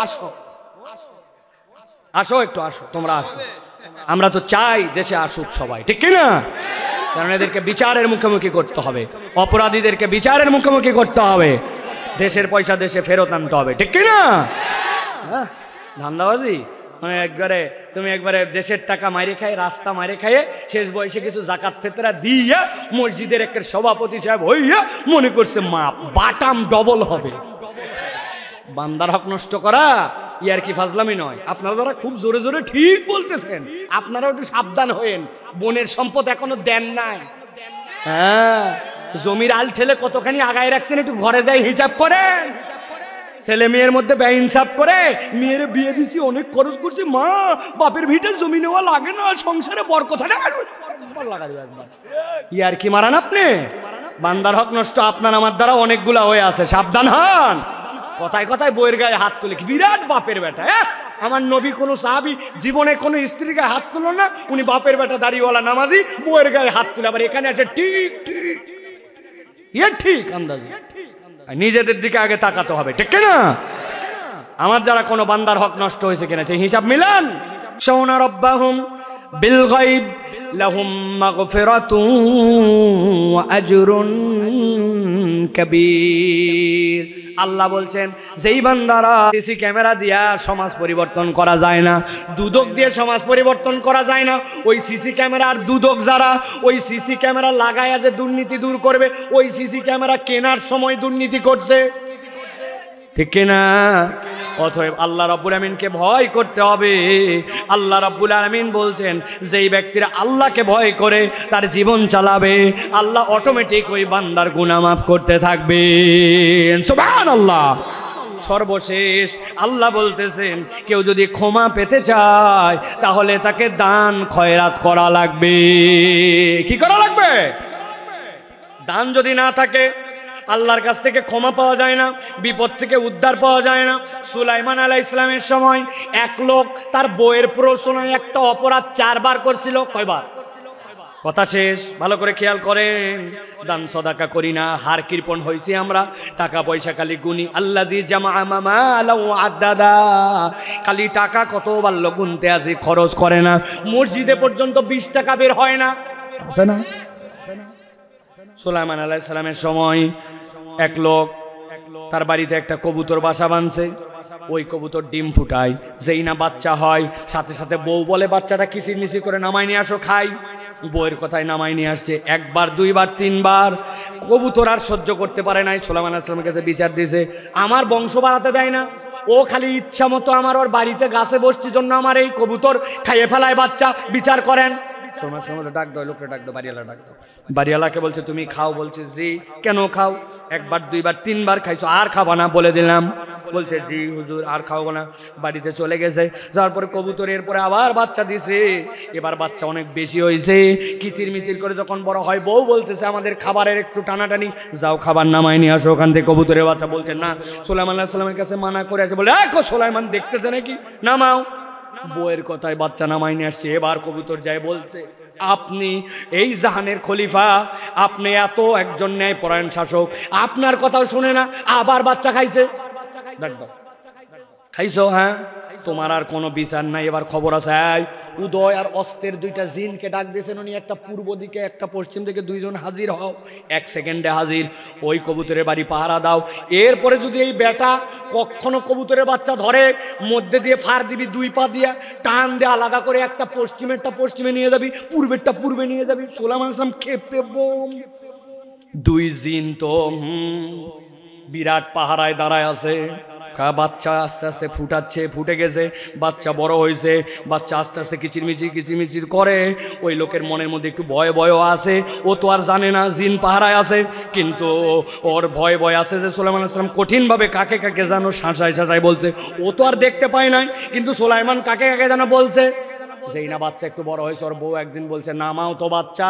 Speaker 1: আসো, আসো একটু আসো, তোমরা আসো। আমরা তো চাই দেশে আসুক সবাই, ঠিক কিনা? কারণ এদেরকে বিচারের মুখোমুখি করতে হবে, অপরাধীদেরকে বিচারের মুখোমুখি করতে হবে, দেশের পয়সা দেশে ফেরত আনতে হবে, ঠিক কিনা? ধান্দাবাজি মানে তুমি একবারে দেশের টাকা মাইরে খাই, রাস্তা মাইরে খাইয়ে শেষ বয়সে কিছু জাকাত ফেতরা দিয়ে মসজিদের একটা সভাপতি সাহেব হইয়া মনে করছে মা বাটাম ডবল হবে। বান্দার হক নষ্ট করা ইয়ার কি ফাজলামি নয়। আপনারা যারা খুব জোরে জোরে ঠিক বলতেছেন, আপনারাও একটু সাবধান হয়েন, বোনের সম্পদ এখনো দেন নাই। হ্যাঁ, জমির আল ঠেলে কতখানি আগায় রাখছেন, একটু ঘরে যাই হিসাব করেন। ছেলে মেয়ের মধ্যে ব্যয়িনসাফ করে মেয়ের বিয়ে দিছি, অনেক খরচ করছি, মা বাপের ভিটে জমি নেওয়া লাগে না, সংসারে বরকত ইয়ার কি মারান আপনি? বান্দার হক নষ্ট আপনার আমার দ্বারা অনেকগুলা হয়ে আছে, সাবধান হন। কথায় কথায় বইয়ের গায়ে হাত তুলে, কি বিরাট বাপের বেটা। আমার নবী কোনো সাহাবী জীবনে কোনো স্ত্রীর গায়ে হাত তুলো না, উনি বাপের বেটা দাড়িওয়ালা নামাজি বইয়ের গায়ে হাত তুলে। আবার এখানে আছে ঠিক ঠিক ইয়ে ঠিক আন্দাজ, নিজেদের দিকে আগে তাকাতে হবে, ঠিক না? আমার যারা কোনো বান্দার হক নষ্ট হয়েছে কিনা সেই হিসাব মিলান। শাওনা রাব্বাহুম বিল গায়ব লাহুম মাগফিরাতুন ওয়া আজরুন কাবীর। আল্লাহ বলছেন যেই বান্দারা সিসি ক্যামেরা দিয়া সমাজ পরিবর্তন করা যায় না, দুদক দিয়ে সমাজ পরিবর্তন করা যায় না, ওই সিসি ক্যামেরার দুদক যারা ওই সিসি ক্যামেরা লাগায়া যে দুর্নীতি দূর করবে, ওই সিসি ক্যামেরা কেনার সময় দুর্নীতি করছে, ঠিক কিনা? অতএব আল্লাহ রাব্বুল আমিনকে ভয় করতে হবে। আল্লাহ রাব্বুল আমিন বলছেন যেই ব্যক্তিরা আল্লাহকে ভয় করে তার জীবন চালাবে, আল্লাহ অটোমেটিক ওই বান্দার গুনাহ মাফ করতে থাকবেন। সুবহানাল্লাহ। সর্বশেষ আল্লাহ বলতেছেন কেউ যদি ক্ষমা পেতে চায় তাহলে তাকে দান খয়রাত করা লাগবে। কি করা লাগবে? দান যদি না থাকে, আল্লাহর কাছ থেকে ক্ষমা পাওয়া যায় না, বিপদ থেকে উদ্ধার পাওয়া যায় না। সুলাইমান আলাইহিস সালামের সময় এক লোক তার বউয়ের প্ররোচনায় একটা অপরাধ 4 বার করছিল। কয়বার? কথা শেষ, ভালো করে খেয়াল করেন। দান সদাকা করি না, হার কৃপণ হয়েছি আমরা, টাকা পয়সা খালি গুনি। আল্লাযী জামা মালাহু আদাদা, খালি টাকা কত বাড়লো গুনতে আছে, খরচ করে না। মসজিদে পর্যন্ত 20 টাকা বের হয় না, আছে না? সুলাইমান আলাইহিস সালামের সময় এক লোক তার বাড়িতে একটা কবুতর বাসা বাঁধছে। ওই কবুতর ডিম ফুটায়, যেই না বাচ্চা হয় সাথে সাথে বউ বলে বাচ্চাটা কিচিরমিচির করে নামাই নিয়ে আসো খাই। বউয়ের কথায় নামাই নিয়ে আসছে, 1 বার 2 বার 3 বার। কবুতর আর সহ্য করতে পারে নাই, সুলাইমান আলাইহিস সালামের কাছে বিচার দিয়েছে, আমার বংশ বাড়াতে দেয় না, ও খালি ইচ্ছা মতো আমার ওর বাড়িতে গাছে বসতির জন্য আমার এই কবুতর খাইয়ে ফেলায় বাচ্চা, বিচার করেন। সোনার সঙ্গে ডাক দাও, লোকটা ডাক দাও, বাড়িওয়ালা ডাক দাও। বাড়িওয়ালাকে বলছে তুমি খাও, বলছে জি। কেন খাও? 1 বার 2 বার 3 বার খাইছো, আর খাবা না বলে দিলাম। বলছে জি হুজুর, আর খাওয়াবো না। বাড়িতে চলে গেছে, যাওয়ার পরে কবুতর এরপরে আবার বাচ্চা দিছে। এবার বাচ্চা অনেক বেশি হয়েছে, কিচির মিচির করে যখন বড় হয় বউ বলতেছে আমাদের খাবারের একটু টানাটানি, যাও খাবার নামাই নিয়ে আসো ওখান থেকে। কবুতরের বাচ্চা বলছে না, সুলাইমান আলাইহিস সালামের কাছে মানা করে আছে, বলে দেখো সুলাইমান দেখতেছে নাকি, নামাও। বউয়ের কথায় বাচ্চা নামাই নিয়ে আসছে। এবার কবুতর যায় বলছে, আপনি এই জাহানের খলিফা, আপনি এত একজন ন্যায়পরায়ণ শাসক, আপনার কথাও শুনে না, আবার বাচ্চা খাইছে। খাইছো? হ্যাঁ, তোমার আর কোনো বিচার নাই। এবার খবর আছে, উদয় আর অস্তের 2টা জিনকে ডাক দিয়েছেন উনি, একটা পূর্ব দিকে একটা পশ্চিম দিকে, 2 জন হাজির হও, 1 সেকেন্ডে হাজির। ওই কবুতরের বাড়ি পাহারা দাও। এরপরে যদি এই বেটা কখনো কবুতরের বাচ্চা ধরে, মধ্যে দিয়ে ফার দিবি, 2 পা দিয়ে টান দিয়ে আলাদা করে, একটা পশ্চিমেরটা পশ্চিমে নিয়ে যাবি, পূর্বেরটা পূর্বে নিয়ে যাবি। সুলাইমান আলাইহিস সালাম খেপে বোম। 2 জিন তো বিরাট পাহারায় দাঁড়ায় আছে। বাচ্চা আস্তে আস্তে ফুটাচ্ছে, ফুটে গেছে, বাচ্চা বড় হয়েছে, বাচ্চা আস্তে আস্তে কিচিরমিচির করে। ওই লোকের মনের মধ্যে একটু ভয় আছে, ও তো আর জানে না জিন পাহারায় আছে, কিন্তু ওর ভয় আছে যে সুলাইমান আলাইহিস সালাম কঠিনভাবে কাকে কাকে যেন শাসায় বলছে। ও তো আর দেখতে পায় নাই, কিন্তু সুলাইমান কাকে কাকে যেন বলছে। যেই না বাচ্চা একটু বড় হয়েছে, ওর বউ একদিন বলছে নামাও তো বাচ্চা,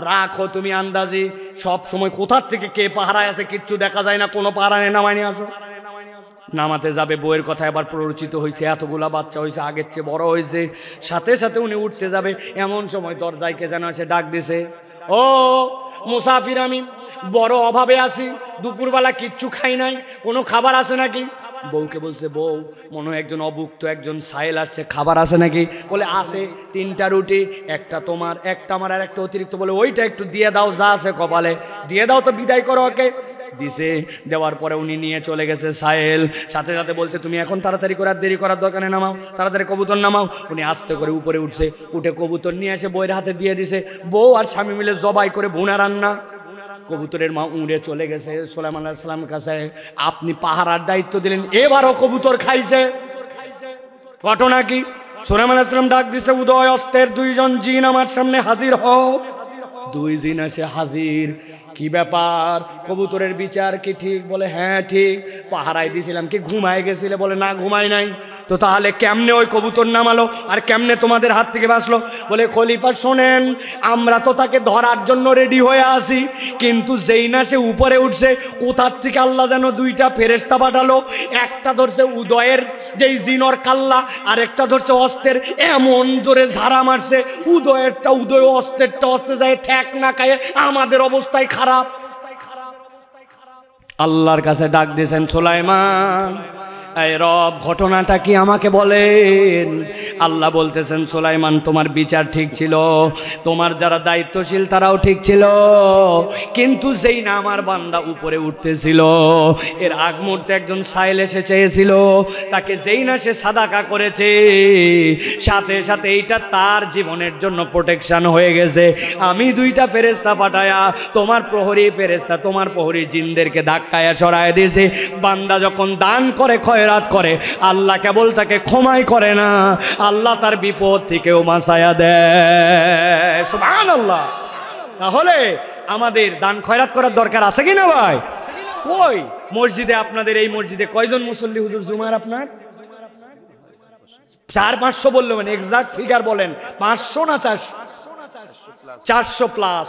Speaker 1: রাখো তুমি আন্দাজি, সব সময় কোথার থেকে কে পাহারায় আছে কিচ্ছু দেখা যায় না, কোনো পাহারা নেই, নামাই নিয়ে আসো। নামাতে যাবে, বউয়ের কথা এবার প্ররোচিত হয়েছে, এতগুলা বাচ্চা হয়েছে, আগের চেয়ে বড় হয়েছে। সাথে সাথে উনি উঠতে যাবে, এমন সময় দরজায় কে যেন এসে ডাক দিছে, ও মুসাফির, আমি বড় অভাবে আছি, দুপুরবেলা কিচ্ছু খাই নাই, কোনো খাবার আছে নাকি? বউকে বলছে, বউ মনে হয় একজন অভুক্ত একজন সাইল আসছে, খাবার আছে নাকি? বলে আছে, 3টা রুটি, একটা তোমার, একটা আমার, আর একটা অতিরিক্ত। বলে ওইটা একটু দিয়ে দাও, যা আছে কপালে দিয়ে দাও তো, বিদায় করো ওকে। দিছে, দেওয়ার পরে উনি নিয়ে চলে গেছে সাহেল। সাথে সাথে বলছে তুমি এখন তাড়াতাড়ি করে, আর দেরি করার দরকার নেই, নামাও তাড়াতাড়ি কবুতর নামাও। উনি আস্তে করে উপরে উঠছে, উঠে কবুতর নিয়ে এসে বউয়ের হাতে দিয়ে দিছে। বউ আর স্বামী মিলে জবাই করে ভুনা রান্না। কবুতরের মা উড়ে চলে গেছে সুলাইমান আলাইহিস সালামের কাছে, আপনি পাহারার দায়িত্ব দিলেন, এবারও কবুতর খাইছে। ঘটনা কি? সুলাইমান আলাইহিস সালাম ডাক দিছে, উদয় অস্তের 2 জন জিন আমার সামনে হাজির হও। 2 জিন এসে হাজির। কি ব্যাপার, কবুতরের বিচার কি ঠিক? বলে হ্যাঁ ঠিক। পাহারায় দিয়েছিলাম, কি ঘুমায় গেছিলে? বলে না ঘুমাই নাই। তো তাহলে কেমনে ওই কবুতর নামালো, আর কেমনে তোমাদের হাত থেকে বাঁচলো? বলে খলিফা শোনেন, আমরা তো তাকে ধরার জন্য রেডি হয়ে আসি, কিন্তু যেই না সে উপরে উঠছে, কোথার থেকে আল্লাহ যেন 2টা ফেরেশতা পাঠালো। একটা ধরছে উদয়ের যেই জিনর কাল্লা, আর একটা ধরছে অস্তের, এমন জোরে ঝাড়া মারছে, উদয়েরটা উদয়, অস্তেরটা অস্তে যায় ঠেক না খায়, আমাদের অবস্থায় খারাপ। আল্লাহর কাছে ডাক দিয়েছেন সুলাইমান, এই রব ঘটনাটা কি আমাকে বলেন। আল্লাহ বলতেছেন, সুলাইমান তোমার বিচার ঠিক ছিল, তোমার যারা দায়িত্বশীল তারাও ঠিক ছিল, কিন্তু যেই না আমার বান্দা উপরে উঠতেছিল, এর আগ মুহূর্তে একজন সাইল এসে চেয়েছিল, তাকে যেই না সে সাদাকা করেছে, সাথে সাথে এইটা তার জীবনের জন্য প্রোটেকশন হয়ে গেছে। আমি 2টা ফেরেশতা পাঠায়া তোমার প্রহরী ফেরেশতা, তোমার প্রহরী জিনদেরকে ধাক্কায়া সরায় দিয়েছে। বান্দা যখন দান করে, খয়রাত করে, আল্লাহ কেবল তাকে ক্ষমাই করে না, আল্লাহ তার বিপদ থেকেও বাঁচায়া দেয়। সুবহানাল্লাহ। তাহলে আমাদের দান খয়রাত করার দরকার আছে কি না ভাই? কই মসজিদে, আপনাদের এই মসজিদে কয়জন মুসল্লি হুজুর জুমার? আপনার 400-500 বললো, মানে এক্সাক্ট ফিগার বলেন, 500 না 400? 400 প্লাস।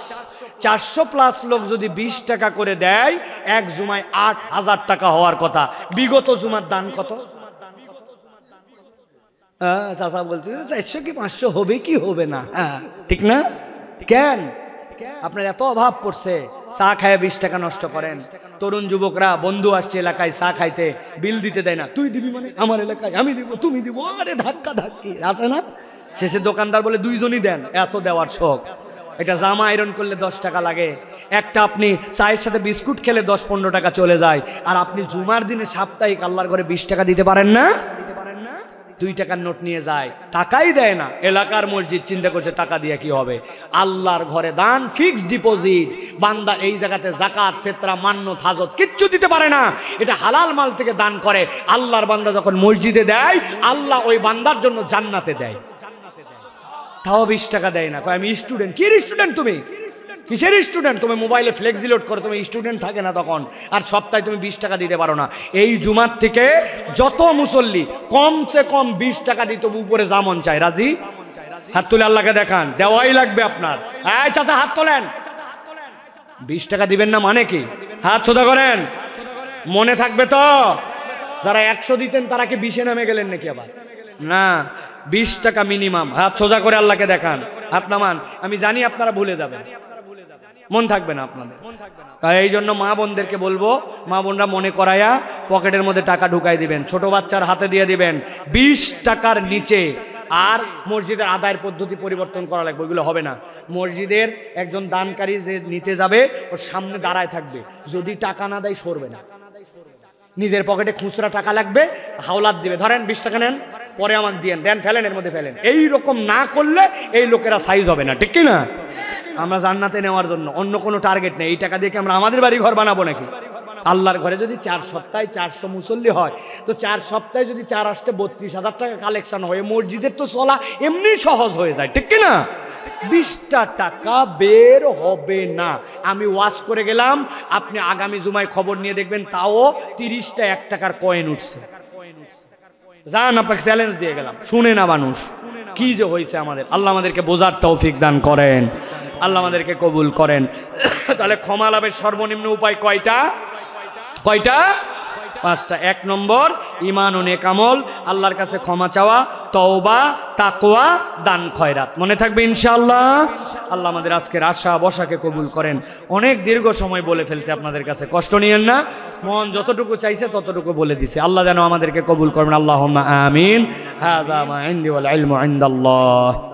Speaker 1: 400+ লোক যদি 20 টাকা করে দেয়, এক জুমায় 8000 টাকা হওয়ার কথা। বিগত জুমার দান কত? চাচা বলছে 400 কি 500 হবে কি হবে না, ঠিক না? কেন আপনার এত অভাব পড়ছে? চা খায় 20 টাকা নষ্ট করেন। তরুণ যুবকরা বন্ধু আসছে এলাকায় চা খাইতে, বিল দিতে দেয় না। তুই দিবি মানে? আমার এলাকায় আমি দিব, তুমি দিব, আরে ধাক্কা ধাক্কি আছে না? শেষে দোকানদার বলে দুইজনই দেন, এত দেওয়ার শখ। এটা জামা আয়রন করলে 10 টাকা লাগে, একটা আপনি চায়ের সাথে বিস্কুট খেলে 10-15 টাকা চলে যায়। আর আপনি জুমার দিনে সাপ্তাহিক আল্লাহর ঘরে 20 টাকা দিতে পারেন না? 2 টাকার নোট নিয়ে যায়, টাকাই দেয় না। এলাকার মসজিদ চিন্তা করছে টাকা দিয়ে কি হবে? আল্লাহর ঘরে দান ফিক্সড ডিপোজিট। বান্দা এই জায়গাতে যাকাত, ফিতরা, মান্নত, হাজত কিচ্ছু দিতে পারে না, এটা হালাল মাল থেকে দান করে। আল্লাহর বান্দা যখন মসজিদে দেয়, আল্লাহ ওই বান্দার জন্য জান্নাতে দেয়। তাও 20 টাকা দেয় না, কয় আমি স্টুডেন্ট। কি স্টুডেন্ট তুমি? কিসের স্টুডেন্ট? তুমি মোবাইলে ফ্লেক্সি লোড করো, তুমি স্টুডেন্ট থাকে না তখন। আর সপ্তাহে তুমি 20 টাকা দিতে পারো না। এই জুমার থেকে যত মুসল্লি কমসে কম 20 টাকা দিতে উপরে যা মন চায়, রাজি? হাত তুলে আল্লাহকে দেখান, দেওয়াই লাগবে আপনার। এই চাচা হাত তোলেন। 20 টাকা দিবেন না মানে কি? হাত সোজা করেন, মনে থাকবে তো? যারা 100 দিতেন তারা কি 20-এ নামে গেলেন নাকি আবার? না, 20 টাকা মিনিমাম। হাত সোজা করে আল্লাহকে দেখান, হাত নামান। আমি জানি আপনারা ভুলে যাবেন, মন থাকবে না আপনাদের। এই জন্য মা বোনদেরকে বলবো, মা বোনরা মনে করায়া পকেটের মধ্যে টাকা ঢুকাই দিবেন, ছোট বাচ্চার হাতে দিয়ে দিবেন। 20 টাকার নিচে। আর মসজিদের আদায়ের পদ্ধতি পরিবর্তন করা লাগবে, ওইগুলো হবে না। মসজিদের একজন দানকারী যে নিতে যাবে, ওর সামনে দাঁড়ায় থাকবে, যদি টাকা না দেয় সরবে না। নিজের পকেটে খুচরা টাকা লাগবে, হাওলাত দিবে, ধরেন 20 টাকা নেন, পরে আমাকে দিয়েন, দেন, ফেলেন, এর মধ্যে ফেলেন। এই রকম না করলে এই লোকেরা সাইজ হবে না, ঠিক কি না? আমরা জান্নাতে নেওয়ার জন্য অন্য কোনো টার্গেট নেই। এই টাকা দিয়ে কি আমরা আমাদের বাড়ি ঘর বানাবো নাকি? আল্লাহর ঘরে যদি 4 সপ্তাহে 400 মুসল্লি হয়, তো 4 সপ্তাহে যদি 4 আসতে 32,000 টাকা কালেকশন হয়, মসজিদের তো চলা এমনি সহজ হয়ে যায়, ঠিক কি না? 20টা টাকা বের হবে না। আমি ওয়াশ করে গেলাম, আপনি আগামী জুমায় খবর নিয়ে দেখবেন তাও 30টা 1 টাকার কয়েন উঠছে। জান, আপনাকে চ্যালেঞ্জ দিয়ে গেলাম, শুনে না মানুষ কি যে হয়েছে আমাদের। আল্লাহ আমাদেরকে বোঝার তৌফিক দান করেন, আল্লাহ আমাদেরকে কবুল করেন। তাহলে ক্ষমা লাভের সর্বনিম্ন উপায় কয়টা? 5টা। 1 নম্বর ঈমান ও নেক আমল, আল্লাহর কাছে ক্ষমা চাওয়া, তওবা, তাকওয়া, দান খয়রাত। মনে থাকবে ইনশাআল্লাহ। আল্লাহ আমাদের আজকের আশা বসাকে কবুল করেন। অনেক দীর্ঘ সময় বলে ফেলছে আপনাদের কাছে, কষ্ট নিয়েন না। মন যতটুকু চাইছে ততটুকু বলে দিছে। আল্লাহ যেন আমাদেরকে কবুল করবেন। আল্লাহুম্মা আমিন। হাযা মা ইনদি ওয়াল ইলমু ইনদাল্লাহ।